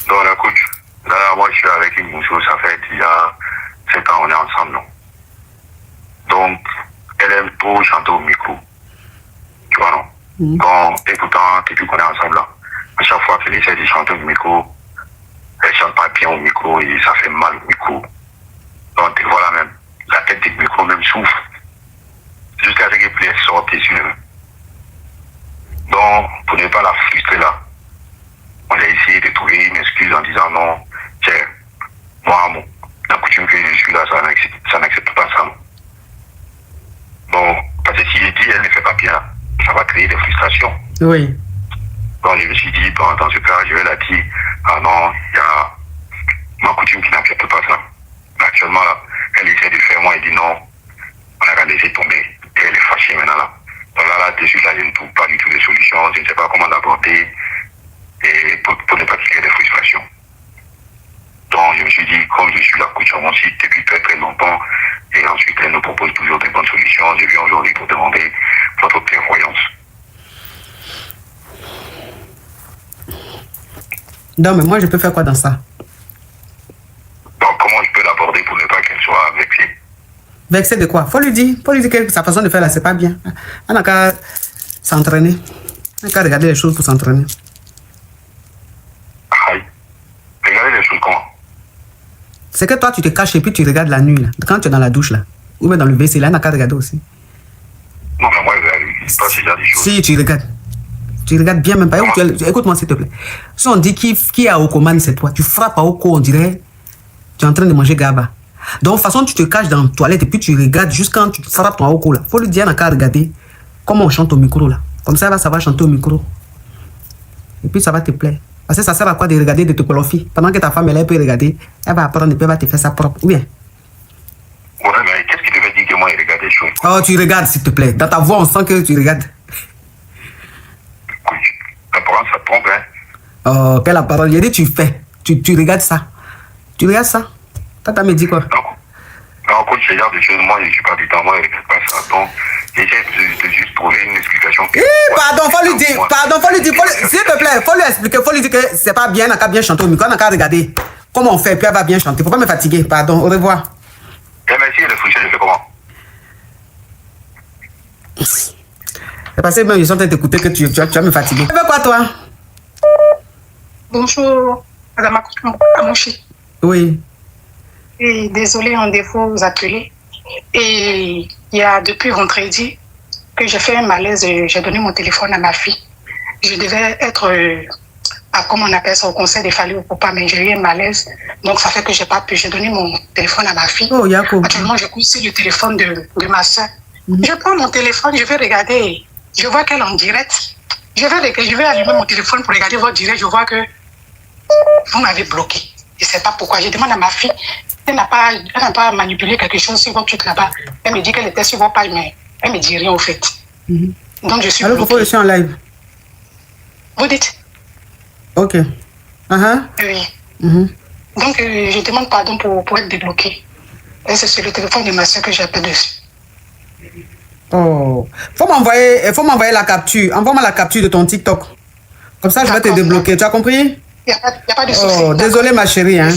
Speaker 8: Donc, la coach, là, moi, je suis avec une mousseau, ça fait il y a 7 ans, on est ensemble, non? Donc, elle aime trop chanter au micro. Tu vois, non? Quand, écoutant, depuis qu'on est ensemble, là, à chaque fois qu'elle essaie de chanter au micro, elle chante pas bien au micro et ça fait mal au micro. Donc, voilà même, la tête du micro même souffle. Jusqu'à ce qu'elle puisse sortir sur eux. Donc, pour ne pas la frustrer là, on a essayé de trouver une excuse en disant non, tiens, moi, la coutume que je suis là, ça n'accepte pas ça. Bon, parce que si je dis elle ne fait pas bien, ça va créer des frustrations.
Speaker 1: Oui.
Speaker 8: Donc je me suis dit, bon, dans ce cas, je vais la dire, ah non, il y a ma coutume qui n'accepte pas ça. Mais actuellement, là, elle essaie de faire, moi, elle dit non, on a qu'à laisser tomber. Et elle est fâchée maintenant là. Donc là-dessus, là, je ne trouve pas du tout de solution, je ne sais pas comment l'aborder. Et pour ne pas créer des frustrations. Donc je me suis dit, comme je suis la coach sur mon site depuis très très longtemps, et ensuite elle nous propose toujours des bonnes solutions, je viens aujourd'hui pour demander votre clairvoyance.
Speaker 1: Non, mais moi je peux faire quoi dans ça?
Speaker 8: Donc comment je peux l'aborder pour ne pas qu'elle soit vexée?
Speaker 1: Vexée de quoi? Faut lui dire que sa façon de faire là, c'est pas bien. On n'a qu'à s'entraîner. On n'a qu'à regarder les choses pour s'entraîner.
Speaker 8: Regardez les choses comment?
Speaker 1: C'est que toi, tu te caches et puis tu regardes la nuit, là. Quand tu es dans la douche, là. Ou même dans le WC, là, on n'a qu'à regarder aussi.
Speaker 8: Non, mais moi, je passe déjà des choses.
Speaker 1: Si, tu regardes. Tu regardes bien, même pas. Écoute-moi, s'il te plaît. Si on dit qui est aux commandes, c'est toi. Tu frappes à Oko, on dirait tu es en train de manger gaba. Donc, de toute façon, tu te caches dans la toilette et puis tu regardes juste quand tu frappes ton Oko, là. Faut lui dire, on n'a qu'à regarder comment on chante au micro, là. Comme ça, ça va chanter au micro. Et puis, ça va te plaire. Parce que ça sert à quoi de regarder, de te qualifier? Pendant que ta femme, elle peut regarder, elle va apprendre et puis elle va te faire ça propre. Ou bien?
Speaker 8: Ouais, mais qu'est-ce qui devait dire que moi, il regarde des choses?
Speaker 1: Oh, tu regardes, s'il te plaît. Dans ta voix, on sent que tu regardes.
Speaker 8: La parole, ça trompe, hein?
Speaker 1: Oh, quelle parole. J'ai dit, tu fais. Tu regardes ça. Tu regardes ça. Tata me dit quoi?
Speaker 8: Non, quand je regarde des choses, moi, je ne suis pas du temps, moi, je ne regarde pas ça. Donc, j'essaie de juste trouver une explication.
Speaker 1: Pardon, faut lui dire, s'il te plaît, faut lui expliquer, faut lui dire que c'est pas bien, on n'a qu'à bien chanter au micro, on n'a qu'à regarder comment on fait, puis elle va bien chanter. Faut pas me fatiguer, pardon, au revoir.
Speaker 8: Eh bien, si elle est frustrée, je fais comment?
Speaker 1: C'est parce que même je suis en train de t'écouter que tu vas me fatiguer. Tu veux quoi, toi?
Speaker 9: Bonjour, Madame Amouchi.
Speaker 1: Oui.
Speaker 9: Et désolée, en défaut, vous appelez. Et il y a depuis vendredi que j'ai fait un malaise, j'ai donné mon téléphone à ma fille. Je devais être, comment on appelle ça, au conseil des familles pour pas, mais j'ai eu un malaise. Donc ça fait que j'ai pas pu, j'ai donné mon téléphone à ma fille.
Speaker 1: Oh, Yako.
Speaker 9: Actuellement, je consulte le téléphone de ma soeur. Je prends mon téléphone, je vais regarder, je vois qu'elle est en direct. Je vais allumer mon téléphone pour regarder votre direct, je vois que vous m'avez bloqué. Je ne sais pas pourquoi. Je demande à ma fille, elle n'a pas manipulé quelque chose sur votre truc là-bas. Elle me dit qu'elle était sur votre page, mais elle ne me dit rien au fait. Donc je suis
Speaker 1: alors, pourquoi je suis en live?
Speaker 9: Vous dites?
Speaker 1: Ok.
Speaker 9: Oui. Donc je demande pardon pour être débloqué. Et c'est sur le téléphone de ma soeur que j'appelle dessus.
Speaker 1: Oh. Faut m'envoyer la capture. Envoie-moi la capture de ton TikTok. Comme ça, je vais te débloquer. Tu as compris?
Speaker 9: Il n'y a pas de souci.
Speaker 1: Oh, désolé ma chérie. Hein.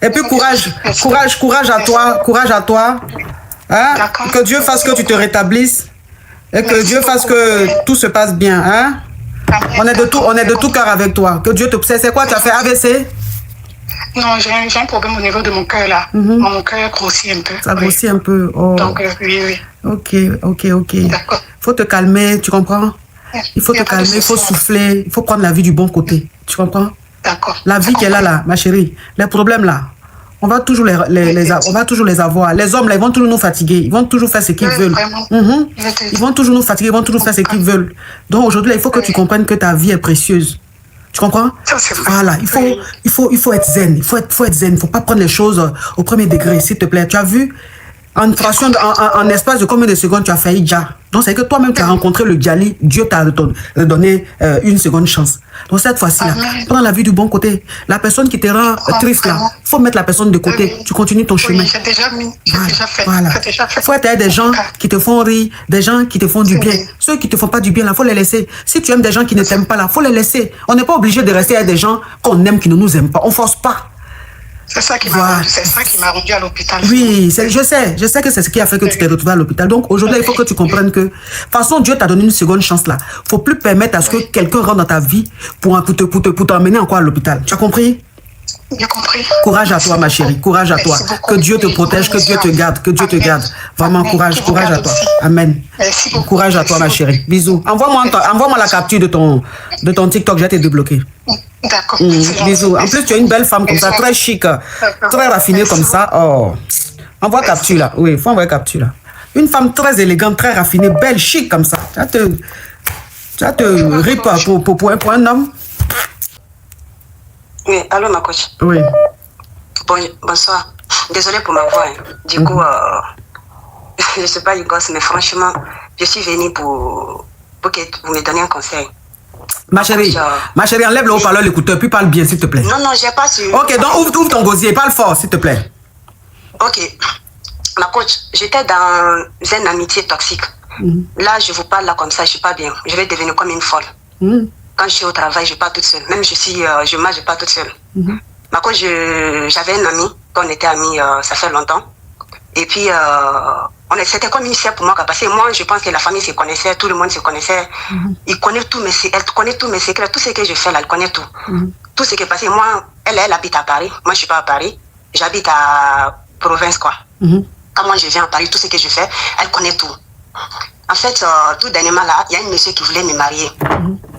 Speaker 1: Et puis courage à toi. Hein? Que Dieu fasse que tu te rétablisses et que Dieu fasse que tout se passe bien. Hein? On est de tout cœur avec toi. Que Dieu te... C'est quoi, tu as fait AVC?
Speaker 9: Non, j'ai un problème au niveau de mon cœur là. Mon cœur grossit un peu.
Speaker 1: Ça grossit un peu. Oh.
Speaker 9: Donc, oui.
Speaker 1: Ok.
Speaker 9: D'accord.
Speaker 1: Faut te calmer, tu comprends? Il faut te calmer, il faut souffler, il faut prendre la vie du bon côté. Tu comprends?
Speaker 9: D'accord.
Speaker 1: La vie qu'elle a là, ma chérie, les problèmes là, on va toujours on va toujours les avoir. Les hommes là, ils vont toujours nous fatiguer, ils vont toujours faire ce qu'ils veulent. Ils vont toujours nous fatiguer, ils vont toujours faire ce qu'ils veulent. Donc aujourd'hui, il faut que tu comprennes que ta vie est précieuse. Tu comprends? Voilà, il faut être zen, il faut être zen, il ne faut pas prendre les choses au premier degré, s'il te plaît. Tu as vu? En espace de combien de secondes tu as failli déjà. Donc c'est que toi-même tu as rencontré le Djali, Dieu t'a donné une seconde chance. Donc cette fois-ci là, prends la vie du bon côté. La personne qui te rend triste là, faut mettre la personne de côté. Tu continues ton chemin.
Speaker 9: J'ai déjà mis, j'ai déjà fait.
Speaker 1: Voilà. Faut être des gens qui te font rire, des gens qui te font du bien. Ceux qui te font pas du bien là, faut les laisser. Si tu aimes des gens qui ne t'aiment pas là, faut les laisser. On n'est pas obligé de rester avec des gens qu'on aime qui ne nous aiment pas. On force pas.
Speaker 9: C'est ça qui m'a rendu à l'hôpital.
Speaker 1: Oui, je sais que c'est ce qui a fait que tu t'es retrouvé à l'hôpital. Donc aujourd'hui, il faut que tu comprennes que, de toute façon, Dieu t'a donné une seconde chance là. Faut plus permettre à ce que quelqu'un rentre dans ta vie pour t'emmener encore à l'hopital. Tu as compris?
Speaker 9: J'ai compris.
Speaker 1: Courage à toi, ma chérie. Courage à toi. Que Dieu te protège, que Dieu te garde, que Dieu te garde. Vraiment, courage à toi. Amen. Courage à toi, ma chérie. Bisous. Envoie-moi la capture de ton TikTok, j'ai été débloqué.
Speaker 9: D'accord.
Speaker 1: Bisous. En plus, tu es une belle femme comme ça, très chic, très raffinée comme ça. Oh. Envoie capture là. Oui, il faut envoyer capture là. Une femme très élégante, très raffinée, belle, chic comme ça. Tu vas te rip pour un homme.
Speaker 7: Oui, allô ma coach.
Speaker 1: Oui.
Speaker 7: Bonsoir. Désolée pour ma voix. Hein. Du coup, je ne sais pas une gosse, mais franchement, je suis venue pour que vous me donniez un conseil.
Speaker 1: Ma chérie, enlève le haut-parleur, l'écouteur, puis parle bien, s'il te plaît.
Speaker 7: Non, j'ai pas su.
Speaker 1: Ok, donc ouvre ton gosier, parle fort, s'il te plaît.
Speaker 7: Ok. Ma coach, j'étais dans une amitié toxique. Là, je vous parle là comme ça, je suis pas bien. Je vais devenir comme une folle. Quand je suis au travail, je pars toute seule. Même je marche, je pars toute seule. Ma coach, j'avais un ami, on était amis, ça fait longtemps. Et puis, c'était comme une sœur pour moi, parce que moi, je pense que la famille se connaissait, tout le monde se connaissait. Elle connaît tous mes secrets, tout ce que je fais là, elle connaît tout. Tout ce qui est passé, moi, elle habite à Paris, moi je suis pas à Paris, j'habite à province quoi. Quand moi je viens à Paris, tout ce que je fais, elle connaît tout. En fait, tout dernièrement là, il y a une monsieur qui voulait me marier.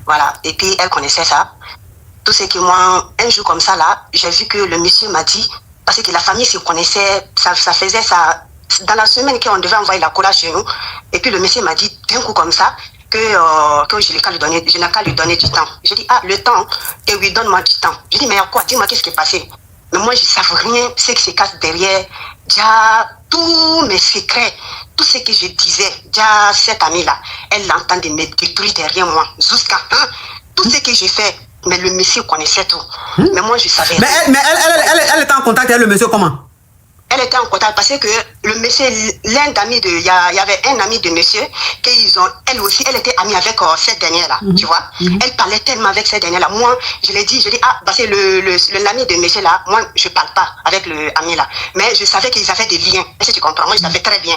Speaker 7: Voilà, et puis elle connaissait ça. Tout ce que moi, un jour comme ça là, j'ai vu que le monsieur m'a dit, parce que la famille se connaissait, ça faisait ça. Dans la semaine qu'on devait envoyer la cola chez nous, et puis le monsieur m'a dit d'un coup comme ça que je n'ai qu'à lui donner du temps. Je dis le temps, et oui, donne-moi du temps. Je dis mais quoi, dis-moi qu'est-ce qui est passé. Mais moi je ne savais rien, ce qui se cache derrière, déjà tous mes secrets, tout ce que je disais, déjà cette amie-là, elle l'entend de me détruire derrière moi, jusqu'à tout ce que j'ai fait. Mais le monsieur connaissait tout. Mais moi je savais.
Speaker 1: Mais elle était en contact avec le monsieur comment?
Speaker 7: Elle était en contact parce que le monsieur, l'un d'amis il y avait un ami de monsieur, elle aussi, elle était amie avec cette dernière-là, tu vois. Elle parlait tellement avec cette dernière-là. Moi, je l'ai dit, parce que l'ami de monsieur là, moi, je parle pas avec le ami là. Mais je savais qu'ils avaient des liens. Est-ce que tu comprends? Moi, je savais très bien.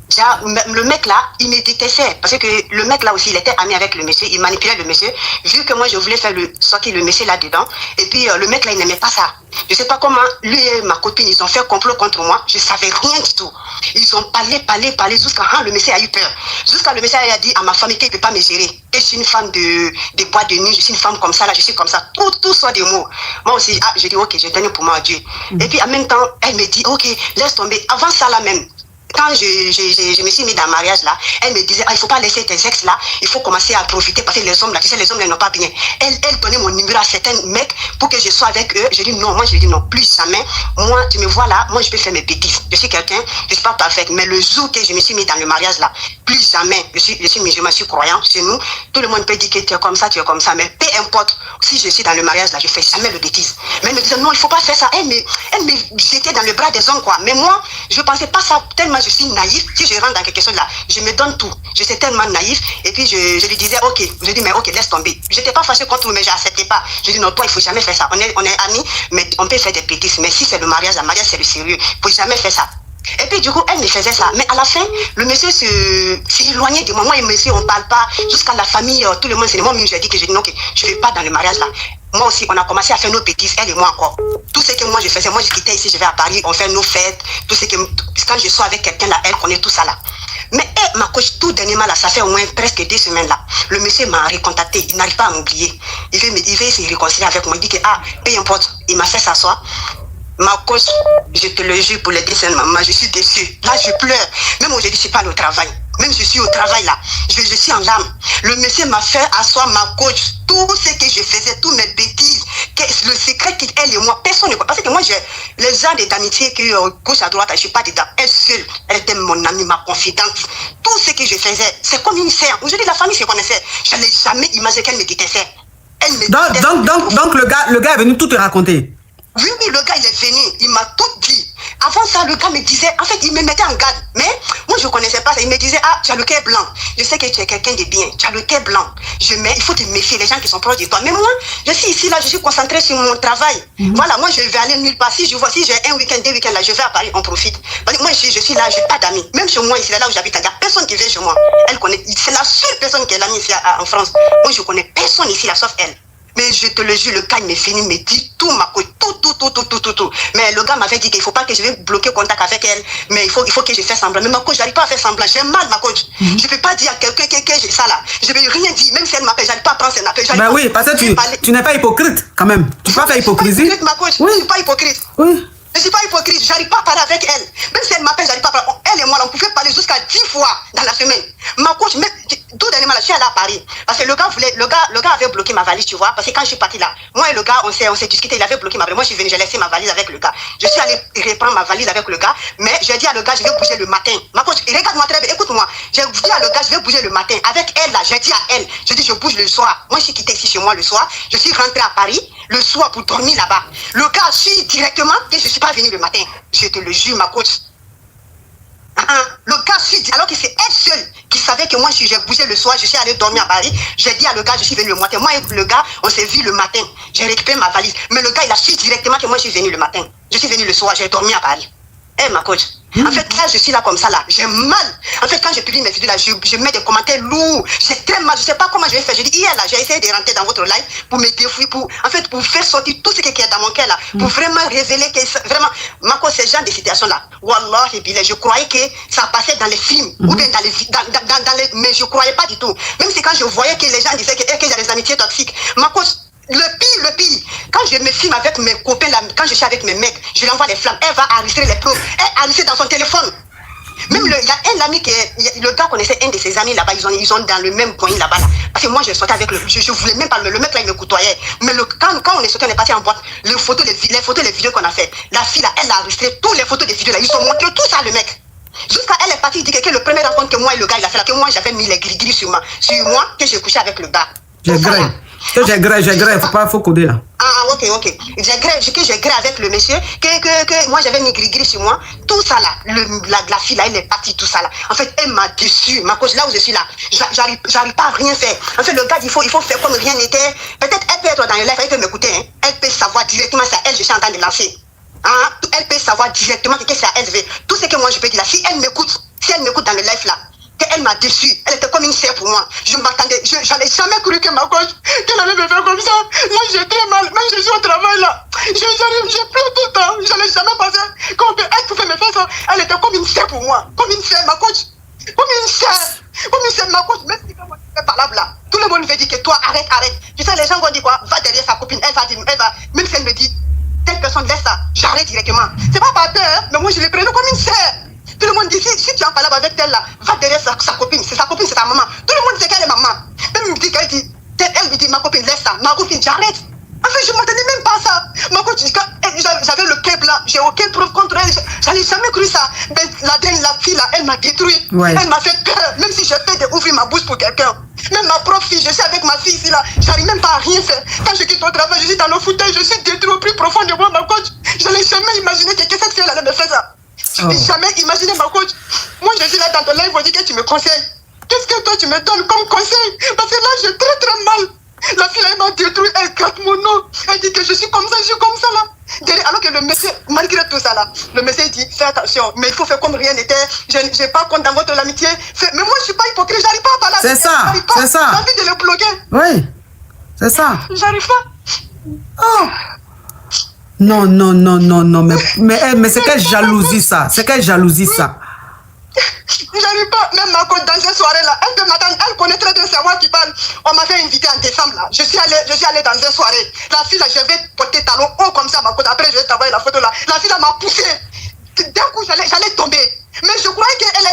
Speaker 7: Déjà, le mec là, il me détestait parce que le mec là aussi, il était ami avec le monsieur, il manipulait le monsieur. Vu que moi, je voulais sortir le monsieur là-dedans. Et puis, le mec là, il n'aimait pas ça. Je sais pas comment, lui et ma copine, ils ont fait complot contre moi. Je savais rien du tout. Ils ont parlé jusqu'à le monsieur a eu peur. Jusqu'à le monsieur a dit à ma famille qu'il ne peut pas me gérer. Et je suis une femme de boîte de nuit, je suis une femme comme ça, là, je suis comme ça. Tout soit des mots. Moi aussi, j'ai dit, ok, je donne pour moi à Dieu. Et puis en même temps, elle me dit, ok, laisse tomber. Avant ça là même, quand je me suis mis dans le mariage là, elle me disait, il ne faut pas laisser tes ex là, il faut commencer à profiter parce que les hommes là, tu sais, les hommes n'ont pas bien. Elle donnait mon numéro à certains mecs pour que je sois avec eux. Je dis non, moi je dis non, plus jamais. Moi, tu me vois là, moi je peux faire mes bêtises. Je suis quelqu'un, je ne suis pas parfaite, mais le jour que je me suis mis dans le mariage là, plus jamais, je suis musulman, je suis croyant, chez nous, tout le monde peut dire que tu es comme ça, mais peu importe, si je suis dans le mariage là, je ne fais jamais de bêtises. Mais elle me disait non, il ne faut pas faire ça. Elle me jetait dans le bras des hommes quoi. Mais moi, Je pensais pas ça, tellement je suis naïf. Si je rentre dans quelque chose là, je me donne tout. Je suis tellement naïf. Et puis je lui disais, ok, je dis mais ok, laisse tomber. J'étais pas fâché contre vous, mais j'acceptais pas. Je dis non, toi il faut jamais faire ça. On est amis, mais on peut faire des bêtises. Mais si c'est le mariage c'est le sérieux. Il faut jamais faire ça. Et puis du coup, elle me faisait ça. Mais à la fin, le monsieur s'est éloigné de moi. Moi et le monsieur, on parle pas. Jusqu'à la famille, tout le monde, c'est moi-même, j'ai dit que non, que je vais pas dans le mariage là. Moi aussi, on a commencé à faire nos bêtises, elle et moi encore. Tout ce que moi je faisais, moi je quittais ici, je vais à Paris, on fait nos fêtes. Tout ce que, quand je suis avec quelqu'un là, elle connaît tout ça là. Mais ma coach, tout dernièrement là, ça fait au moins presque 2 semaines là. Le monsieur m'a recontacté, il n'arrive pas à m'oublier. Il veut se réconcilier avec moi. Il dit que, peu importe, il m'a fait s'asseoir. Ma coach, je te le jure pour les 2 semaines, maman, je suis déçue. Là, je pleure. Même aujourd'hui, je suis pas au travail. Même je suis au travail là. Je suis en larmes. Le monsieur m'a fait asseoir ma coach. Tout ce que je faisais, toutes mes bêtises, le secret qu'elle et moi, personne ne voit. Parce que moi, les gens d'amitié que gauche à droite, je suis pas dedans. Elle seule, elle était mon amie, ma confidente. Tout ce que je faisais, c'est comme une sœur. Aujourd'hui, la famille se connaissait. Je n'ai jamais imaginé qu'elle me détestait. Elle me détestait.
Speaker 1: Donc le gars est venu tout te raconter.
Speaker 7: Oui, le gars, il est venu, il m'a tout dit. Avant ça, le gars me disait, en fait, il me mettait en garde. Mais moi, je ne connaissais pas ça. Il me disait, tu as le cœur blanc. Je sais que tu es quelqu'un de bien. Tu as le cœur blanc. Il faut te méfier, les gens qui sont proches de toi. Mais moi, je suis ici, là, je suis concentrée sur mon travail. Voilà, moi, je vais aller nulle part. Si j'ai un week-end, 2 week-ends, là, je vais à Paris, on profite. Parce que moi, je suis là, je n'ai pas d'amis. Même chez moi, ici, là où j'habite, il n'y a personne qui vient chez moi. Elle connaît, c'est la seule personne qui est l'amie ici en France. Moi, je ne connais personne ici, là, sauf elle. Mais je te le jure, le gars, il m'est fini, il me dit tout, ma coach, tout. Mais le gars m'avait dit qu'il ne faut pas que je vais bloquer contact avec elle, mais il faut que je fasse semblant. Mais ma coach, je n'arrive pas à faire semblant, j'ai mal, ma coach. Je ne peux pas dire à quelqu'un que j'ai ça là. Je ne vais rien dire, même si elle m'appelle, je n'arrive pas à prendre son appel.
Speaker 1: Ben oui, parce que tu n'es pas hypocrite quand même. Tu ne peux pas faire hypocrisie.
Speaker 7: Je ne suis pas hypocrite.
Speaker 1: Oui.
Speaker 7: Je ne suis pas hypocrite, j'arrive pas à parler avec elle. Même si elle m'appelle, j'arrive pas à parler. Elle et moi, on pouvait parler jusqu'à 10 fois dans la semaine. Ma coach, même, tout dernièrement, je suis allée à Paris. Parce que le gars avait bloqué ma valise, tu vois. Parce que quand je suis partie là, moi et le gars, on s'est discuté, il avait bloqué ma valise. Moi, je suis venue, j'ai laissé ma valise avec le gars. Je suis allée reprendre ma valise avec le gars. Mais j'ai dit à le gars, je vais bouger le matin. Ma coach, regarde-moi très bien, écoute-moi. J'ai dit à le gars, je vais bouger le matin. Avec elle là, j'ai dit à elle, je dis, je bouge le soir. Moi, je suis quittée ici chez moi le soir. Je suis rentrée à Paris le soir pour dormir là-bas. Le gars suit directement que je ne suis pas venue le matin. Je te le jure, ma coach. Le gars suit, alors que c'est elle seule qui savait que moi, j'ai bougé le soir, je suis allée dormir à Paris. J'ai dit à le gars, je suis venu le matin. Moi et le gars, on s'est vu le matin. J'ai récupéré ma valise. Mais le gars, il a su directement que moi, je suis venu le matin. Je suis venu le soir, j'ai dormi à Paris. Ma coach. En fait, là, je suis là comme ça, là. J'ai mal. En fait, quand je publie mes vidéos, là, je mets des commentaires lourds. J'ai très mal. Je ne sais pas comment je vais faire. Je dis, hier, là, j'ai essayé de rentrer dans votre live pour me défouiller, pour faire sortir tout ce qui est dans mon cœur, là. Pour vraiment révéler que, vraiment, ma cause, ces genre de situations-là. Wallah, je croyais que ça passait dans les films, ou bien dans les, mais je ne croyais pas du tout. Même si quand je voyais que les gens disaient que y a des amitiés toxiques, ma cause, le pire, quand je me filme avec mes copains, là, quand je suis avec mes mecs, je lui envoie les flammes, elle va enregistrer les preuves, elle enregistre dans son téléphone. Même il y a un ami le gars connaissait un de ses amis là-bas, ils sont dans le même coin là-bas. Là. Parce que moi je sortais avec je voulais même pas, le mec là il me coutoyait. Mais quand on est sorti, on est parti en boîte, les photos, les vidéos qu'on a fait, la fille là, elle a enregistré toutes les photos des vidéos là, ils ont montré tout ça le mec. Jusqu'à elle est partie dire que le premier rencontre que moi et le gars il a fait là, que moi j'avais mis les gris-gris sur moi, que j'ai couché avec le gars.
Speaker 1: J'ai gré, faut coder là.
Speaker 7: Ok. J'ai gré avec le monsieur, que moi j'avais mis gris-gris sur moi. Tout ça là, la fille là, elle est partie, tout ça là. En fait, elle m'a déçu. Ma cause là où je suis là, j'arrive pas à rien faire. En fait, le gars, il faut faire comme rien n'était. Peut-être elle peut être dans le live, elle peut m'écouter. Hein. Elle peut savoir directement ça, elle, je suis en train de lancer. Elle peut savoir directement que c'est à elle. Tout ce que moi je peux dire là, si elle m'écoute dans le live là, elle m'a déçu, elle était comme une sœur pour moi. Je m'attendais, j'avais jamais cru que ma coach, qu'elle allait me faire comme ça. Là, j'ai très mal, même je suis au travail là. J'ai pleure tout le temps, je n'allais jamais passer. Elle pouvait me faire ça, elle était comme une sœur pour moi. Comme une sœur, ma coach. Comme une sœur, ma coach. Même si moi je fais par là, tout le monde veut dire que toi, arrête. Tu sais, les gens vont dire quoi? Va derrière sa copine, elle va, même si elle me dit, telle personne laisse ça, j'arrête directement. C'est pas par peur, mais moi je les prenais comme une sœur. Tout le monde dit, si tu en parles avec elle là, va derrière sa copine, c'est sa copine, c'est ta maman. Tout le monde sait qu'elle est maman. Même me dit qu'elle dit, elle me dit, ma copine, laisse ça, ma copine, j'arrête. En fait, je ne m'attendais même pas à ça. Ma copine, j'avais le cœur blanc, j'ai aucune preuve contre elle, j'allais jamais cru ça. Mais la fille là, elle m'a détruit. Ouais. Elle m'a fait peur, même si j'ai fait d'ouvrir ma bouche pour quelqu'un. Même ma propre fille, je suis avec ma fille ici là, j'arrive même pas à rien faire. Quand je quitte mon travail, je suis dans le fauteuil, je suis détruit au plus profond de moi, ma coach. Je n'allais jamais imaginer que cette fille allait me faire ça.
Speaker 9: Jamais imaginé ma coach. Moi, je suis là dans ton live, on dit que tu me conseilles. Qu'est-ce que toi, tu me donnes comme conseil? Parce que là, j'ai très mal. La fille, elle m'a détruit, elle gratte mon nom. Elle dit que je suis comme ça, là. Alors que le monsieur, malgré tout ça, là, le monsieur dit, fais attention, mais il faut faire comme rien n'était. Je n'ai pas compte dans votre amitié. Mais moi, je suis pas hypocrite, j'arrive pas à parler.
Speaker 1: C'est ça, c'est ça.
Speaker 9: J'ai envie de le bloquer.
Speaker 1: Oui, c'est ça.
Speaker 9: J'arrive pas.
Speaker 1: Oh. Non, mais c'est quelle jalousie ça. C'est quelle jalousie ça.
Speaker 9: J'arrive pas, même ma côte dans cette soirée là, elle peut m'attendre, elle connaît très bien, c'est moi qui parle. On m'a fait inviter en décembre là. Je suis allé dans une soirée. La fille là, je vais porter talon haut comme ça ma côte. Après, je vais t'envoyer la photo là. La fille là m'a poussé. D'un coup, j'allais tomber. Mais je croyais qu'elle,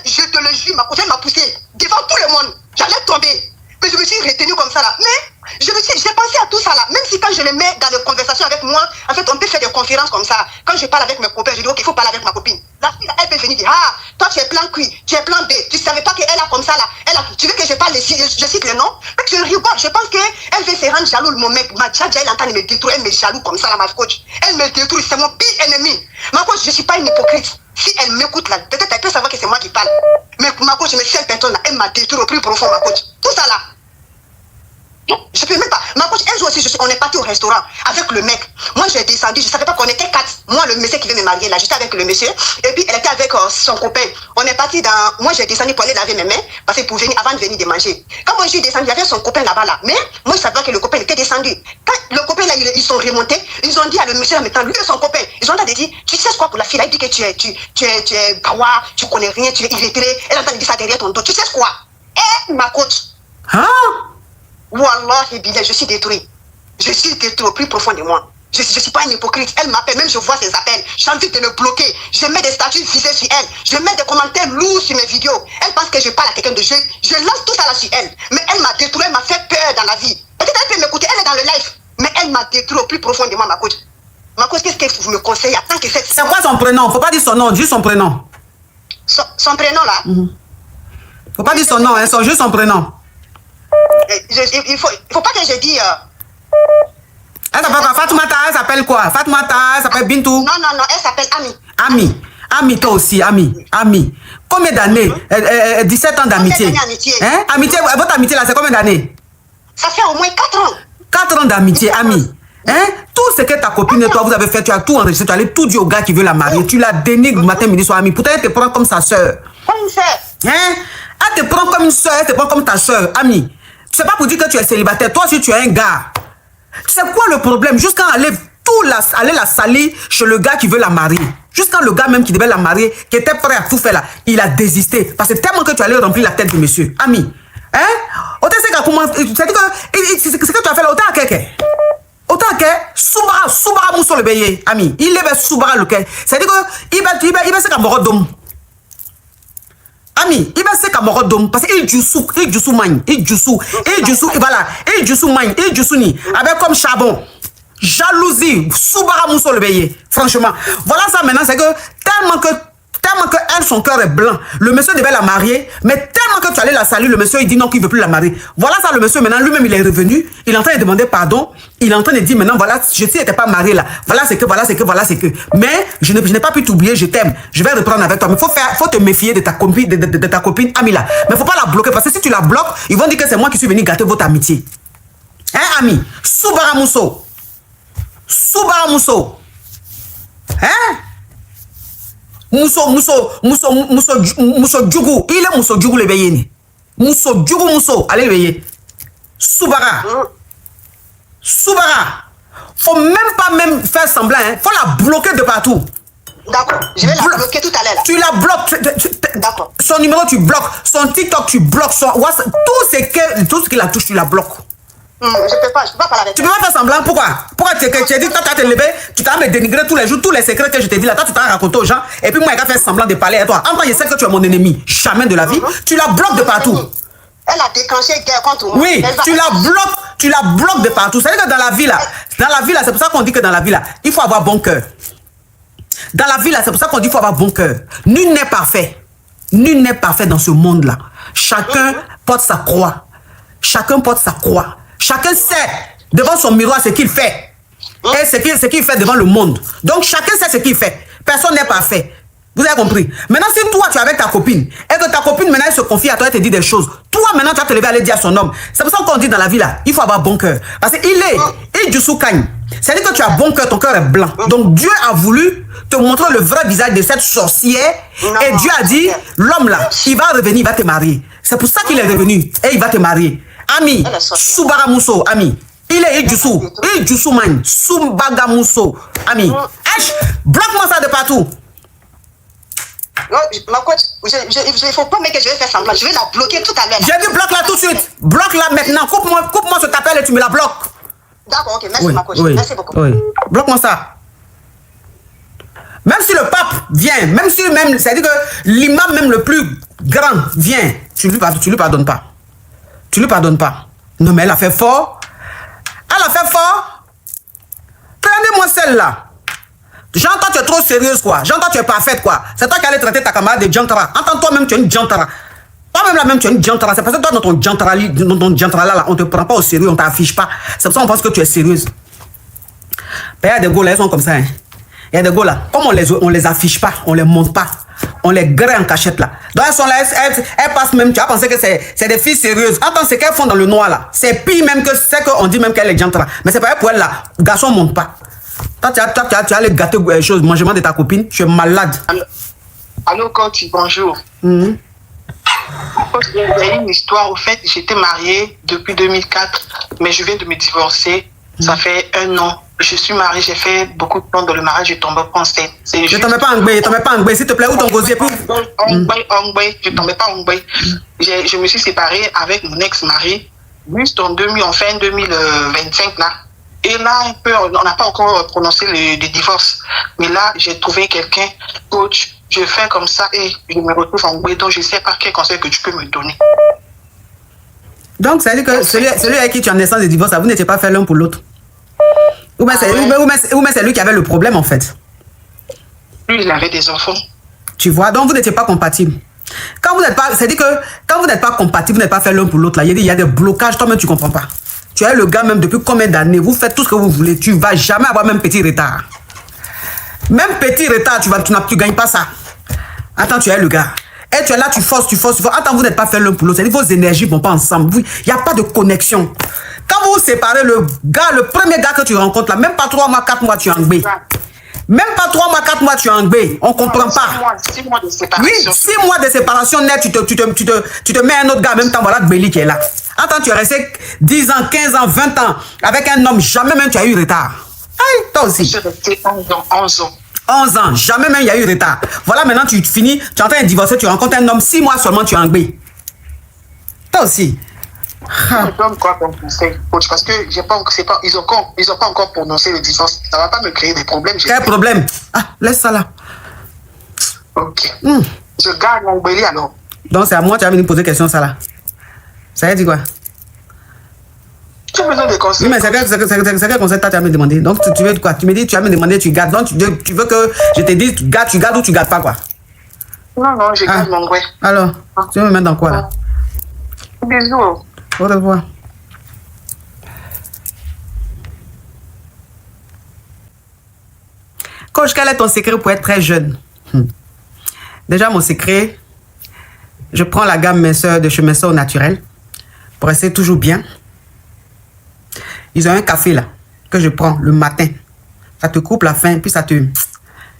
Speaker 9: je te le jure, ma côte, elle m'a poussé. Devant tout le monde. J'allais tomber. Mais je me suis retenue comme ça là. Mais j'ai pensé à tout ça là. Même si quand je le mets dans des conversations avec moi, en fait, on peut faire des conférences comme ça. Quand je parle avec mes copains, je dis ok, il faut parler avec ma copine. La fille, elle peut venir dire ah, toi tu es plan Q, tu es plan B. Tu savais pas qu'elle a comme ça là. Tu veux que je parle je cite le nom? Mais je rigole. Je pense qu'elle veut se rendre jaloux. Mon mec, ma tchatcha, elle entend me détruire. Elle me jaloux comme ça là, ma coach. Elle me détruit. C'est mon pire ennemi. Ma coach, je suis pas une hypocrite. Si elle m'écoute là, peut-être elle peut savoir que c'est moi qui parle. Mais ma coach, mais cette personne là, elle m'a détruit au plus profond, ma coach. Tout ça là. Non, je peux même pas. Ma coach, un jour aussi, on est parti au restaurant avec le mec. Moi, j'ai descendu, je savais pas qu'on était 4. Moi, le monsieur qui veut me marier là, j'étais avec le monsieur. Et puis, elle était avec son copain. On est parti dans. Moi, j'ai descendu pour aller laver mes mains. Parce que pour venir, avant de venir de manger. Quand moi, je suis descendu, il y avait son copain là-bas là. Mais moi, je savais pas que le copain était descendu. Quand le copain là, ils sont remontés, ils ont dit à le monsieur en même temps, lui et son copain, ils ont dit, tu sais quoi pour la fille là, il dit que tu es gawa, tu connais rien, tu es illettré. Elle entend dire ça derrière ton dos. Tu sais quoi? Ma coach.
Speaker 1: Hein?
Speaker 9: Wallah, je suis détruit. Je suis détruit au plus profond de moi. Je ne suis pas une hypocrite. Elle m'appelle, même je vois ses appels. J'ai envie de le bloquer. Je mets des statuts visés sur elle. Je mets des commentaires lourds sur mes vidéos. Elle pense que je parle à quelqu'un de jeu. Je lance tout ça là sur elle. Mais elle m'a détruit, elle m'a fait peur dans la vie. Peut-être elle peut m'écouter, elle est dans le live. Mais elle m'a détruit au plus profond de moi, ma coach. Ma coach, qu'est-ce que vous me conseillez?
Speaker 1: C'est quoi son prénom? Faut pas dire son nom, juste son prénom.
Speaker 9: Son prénom là?
Speaker 1: Faut pas dire son nom, hein, juste son prénom.
Speaker 9: Il faut pas que je dise.
Speaker 1: Elle s'appelle quoi? Fatoumata, elle s'appelle quoi? Fatoumata, elle s'appelle Bintou?
Speaker 9: Non, elle s'appelle Ami.
Speaker 1: Ami, toi aussi, Ami. Combien d'années? 17 ans d'amitié. Hein? Amitié, votre amitié là, c'est combien d'années?
Speaker 9: Ça fait au moins 4 ans.
Speaker 1: 4 ans d'amitié, Ami. Hein? Tout ce que ta copine et toi vous avez fait, tu as tout enregistré, tu as allé tout dire au gars qui veut la marier. Tu la dénigres matin, midi, soir, Ami. Pourtant, elle te prend comme sa soeur.
Speaker 9: Comme une soeur.
Speaker 1: Hein? Elle te prend comme une soeur, elle te prend comme ta soeur, Ami. C'est pas pour dire que tu es célibataire. Toi aussi, tu es un gars. Tu sais quoi le problème? Jusqu'à aller la salir chez le gars qui veut la marier. Jusqu'à le gars même qui devait la marier, qui était prêt à tout faire là, il a désisté. Parce que tellement que tu allais remplir la tête de monsieur. Ami. Hein? Autant c'est que tu as fait là, autant à quelqu'un. Autant que Soubara Mousso le béyé, Ami. Il est Soubara le quai. C'est-à-dire que il va se camorot d'homme. Ami, il va se camorot d'homme parce qu'il joue sous magne, il joue sous, voilà, il joue sous magne, il joue sous ni, avec comme charbon. Jalousie, Soubara Mousso le béyé. Franchement, voilà ça maintenant, c'est que tellement que elle, son cœur est blanc. Le monsieur devait la marier, mais tellement que tu allais la saluer, le monsieur il dit non qu'il ne veut plus la marier. Voilà ça, le monsieur maintenant, lui-même il est revenu, il est en train de demander pardon, il est en train de dire maintenant voilà, je n'étais pas marié là, voilà c'est que. Mais je n'ai pas pu t'oublier, je t'aime, je vais reprendre avec toi. Mais faut te méfier de ta copine Ami là. Mais faut pas la bloquer parce que si tu la bloques, ils vont dire que c'est moi qui suis venu gâter votre amitié. Hein Ami? Soubara Mousso. Hein? Mousso Djougou. Il est Mousso Djougou le béyé. Mousso Djougou, allez le béyé. Soubara. Faut même pas faire semblant, hein. Faut la bloquer de partout.
Speaker 9: D'accord, je vais la bloquer tout à l'heure.
Speaker 1: Tu la bloques.
Speaker 9: D'accord.
Speaker 1: Son numéro tu bloques, son TikTok tu bloques, son WhatsApp, tout ce qui la touche tu la bloques.
Speaker 9: Je peux pas parler avec
Speaker 1: tu peux pas faire semblant, pourquoi tu as dit, toi tu as te levé, tu t'as me dénigré tous les jours, tous les secrets que je t'ai dit là, toi tu t'as raconté aux gens, et puis moi il a fait semblant de parler à toi. En tant que je sais que tu es mon ennemi, jamais de la vie, tu la bloques de partout.
Speaker 9: Elle a déclenché guerre contre moi.
Speaker 1: Oui, tu la bloques de partout. C'est-à-dire que dans la vie là, c'est pour ça qu'on dit que dans la vie là, il faut avoir bon cœur. Dans la vie là, c'est pour ça qu'on dit qu'il faut avoir bon cœur. Nul n'est parfait. Nul n'est parfait dans ce monde-là. Chacun porte sa croix. Chacun sait devant son miroir ce qu'il fait. Et ce qu'il fait devant le monde. Donc chacun sait ce qu'il fait. Personne n'est parfait. Vous avez compris? Maintenant, si toi, tu es avec ta copine, et que ta copine, maintenant, elle se confie à toi, elle te dit des choses, toi, maintenant, tu vas te lever à aller dire à son homme. C'est pour ça qu'on dit dans la vie, là, il faut avoir bon cœur. Parce qu'il est du soukagne. C'est-à-dire que tu as bon cœur, ton cœur est blanc. Donc, Dieu a voulu te montrer le vrai visage de cette sorcière. Et Dieu a dit, l'homme, là, il va revenir, il va te marier. C'est pour ça qu'il est revenu. Et il va te marier. Ami, Soubaramuso, ami. Il est Idjusou man. Soubagamuso, ami. Bloque-moi ça de partout.
Speaker 10: Non, ma coach, il faut pas que je vais faire semblant. Je vais la bloquer tout à l'heure.
Speaker 1: J'ai dit bloque-la tout de suite. Bloque-la maintenant. Coupe-moi ce appel et tu me la bloques.
Speaker 10: D'accord, ok. Merci, ma coach. Merci beaucoup.
Speaker 1: Oui. Bloque-moi ça. Même si le pape vient, c'est-à-dire que l'imam même le plus grand vient, tu lui pardonnes pas. Tu lui pardonnes pas. Non, mais elle a fait fort. Elle a fait fort. Prenez-moi celle-là. J'entends tu es trop sérieuse, quoi. J'entends tu es parfaite, quoi. C'est toi qui allais traiter ta camarade de Jantara. Entends toi-même, tu es une Jantara. Toi-même là-même, tu es une Jantara. C'est parce que toi, dans ton Jantara là, on te prend pas au sérieux, on t'affiche pas. C'est pour ça qu'on pense que tu es sérieuse. Il y a des gars là, ils sont comme ça. Hein. Il y a des gars là, comme on les affiche pas, on les montre pas. On les grée en cachette là. Donc elles sont là, elles passent même, tu vas penser que c'est des filles sérieuses. Entends ce qu'elles font dans le noir là. C'est pire même que c'est qu'on dit même qu'elle est Jantara. Mais c'est pas pour elle là. Garçon ne monte pas. Toi, tu as les gâter les choses, mangement de ta copine, tu es malade.
Speaker 6: Allô, coach, bonjour. J'ai une histoire, au fait, j'étais mariée depuis 2004, mais je viens de me divorcer. Ça fait 1 an. Je suis mariée, j'ai fait beaucoup de temps dans le mariage, je tombe pas enceinte.
Speaker 1: Je tombais pas en gbé, s'il te plaît, où ton gosier pour...
Speaker 6: Je tombais pas en gbé. Je me suis séparée avec mon ex-mari, juste en fin 2025 là. Et là, on n'a pas encore prononcé le divorce. Mais là, j'ai trouvé quelqu'un, coach, je fais comme ça et je me retrouve en gbé, donc je ne sais pas quel conseil que tu peux me donner.
Speaker 1: Donc, ça veut dire que celui avec qui tu as en naissance de divorce, vous n'étiez pas fait l'un pour l'autre. Ou bien c'est lui qui avait le problème en fait.
Speaker 6: Lui, il avait des enfants.
Speaker 1: Tu vois, donc vous n'étiez pas compatibles. Quand vous n'êtes pas, c'est-à-dire que quand vous n'êtes pas compatibles, vous n'êtes pas fait l'un pour l'autre, là, il y a des blocages, toi-même tu ne comprends pas. Tu es le gars même depuis combien d'années, vous faites tout ce que vous voulez, tu ne vas jamais avoir même petit retard. Même petit retard, tu gagnes pas ça. Attends, tu es le gars. Et tu es là, tu forces. Attends, vous n'êtes pas fait l'un pour l'autre, c'est-à-dire vos énergies ne vont pas ensemble. Il n'y a pas de connexion. Quand vous vous séparez, le premier gars que tu rencontres là, même pas 3 mois, 4 mois, tu es en gbé. Même pas 3 mois, 4 mois, tu es en gbé. On ne comprend pas.
Speaker 6: 6 mois de séparation.
Speaker 1: Oui, 6 mois de séparation net, tu te mets un autre gars en même temps, voilà Béli qui est là. Attends, tu es resté 10 ans, 15 ans, 20 ans avec un homme, jamais même tu as eu retard. Aïe, toi aussi.
Speaker 6: Je suis resté 11 ans.
Speaker 1: 11 ans, jamais même il y a eu retard. Voilà, maintenant tu finis, tu es en train de divorcer, tu rencontres un homme, 6 mois seulement, tu es en gbé. Toi aussi.
Speaker 6: Je donne quoi comme conseil, coach? Parce que ils n'ont pas encore prononcé le divorce. Ça ne va pas me créer des problèmes.
Speaker 1: Quel problème? Ah, laisse ça là.
Speaker 6: Ok. Je garde mon belly alors.
Speaker 1: Donc c'est à moi, tu vas venir poser question ça là. Ça veut dire quoi?
Speaker 6: Tu as besoin de conseils.
Speaker 1: Oui, mais c'est quel conseil tu as me demandé? Donc tu veux quoi? Tu me dis, tu vas me demander, tu gardes. Donc tu veux que je te dise, tu gardes ou tu gardes pas quoi?
Speaker 6: Non, je garde mon gré.
Speaker 1: Alors, tu veux me mettre dans quoi là?
Speaker 6: Bisous.
Speaker 1: Au revoir. Coach, quel est ton secret pour être très jeune? Déjà, mon secret, je prends la gamme minceur de chez Minceur au naturel pour rester toujours bien. Ils ont un café là que je prends le matin. Ça te coupe la faim, puis ça te...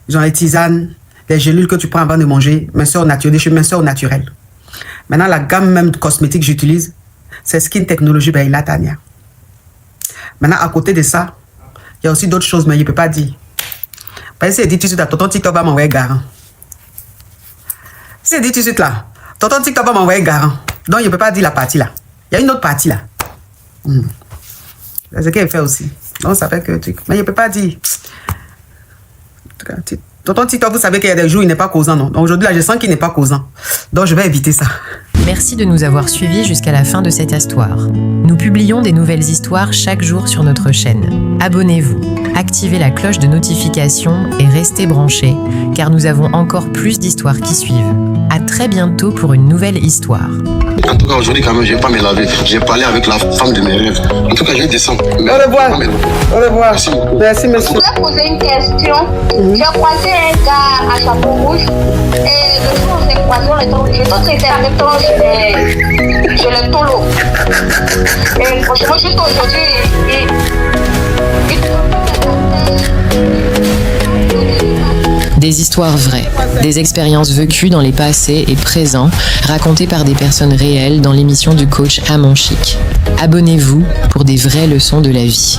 Speaker 1: Ils ont les tisanes, les gélules que tu prends avant de manger. Minceur au naturel, de chez Minceur au naturel. Maintenant, la gamme même de cosmétiques que j'utilise, c'est Skin Technology by Latania. Maintenant, à côté de ça, il y a aussi d'autres choses, mais il ne peut pas dire. Parce que si il dit tout de suite, tonton TikTok va m'envoyer garant. Si il dit tout de suite là, tonton TikTok va m'envoyer garant. Donc, il ne peut pas dire la partie là. Il y a une autre partie là. C'est ce qu'il fait aussi. Donc, ça fait que... Mais il ne peut pas dire. Tonton TikTok, vous savez qu'il y a des jours où il n'est pas causant, non? Donc, aujourd'hui, là, je sens qu'il n'est pas causant. Donc, je vais éviter ça.
Speaker 2: Merci de nous avoir suivis jusqu'à la fin de cette histoire. Nous publions des nouvelles histoires chaque jour sur notre chaîne. Abonnez-vous, activez la cloche de notification et restez branchés, car nous avons encore plus d'histoires qui suivent. À très bientôt pour une nouvelle histoire.
Speaker 3: En tout cas, aujourd'hui, quand même, je vais pas me laver. J'ai parlé avec la femme de mes rêves. En tout cas, je descends.
Speaker 1: Au revoir. Au revoir.
Speaker 3: Merci.
Speaker 1: Merci, monsieur.
Speaker 4: Je voulais poser une question. J'ai croisé un gars à chapeau rouge et le jour où j'ai croisé, je dois traiter en même temps chez le tolo. Et franchement, juste aujourd'hui,
Speaker 2: Des histoires vraies, des expériences vécues dans les passés et présents, racontées par des personnes réelles dans l'émission du coach Amon Chic. Abonnez-vous pour des vraies leçons de la vie.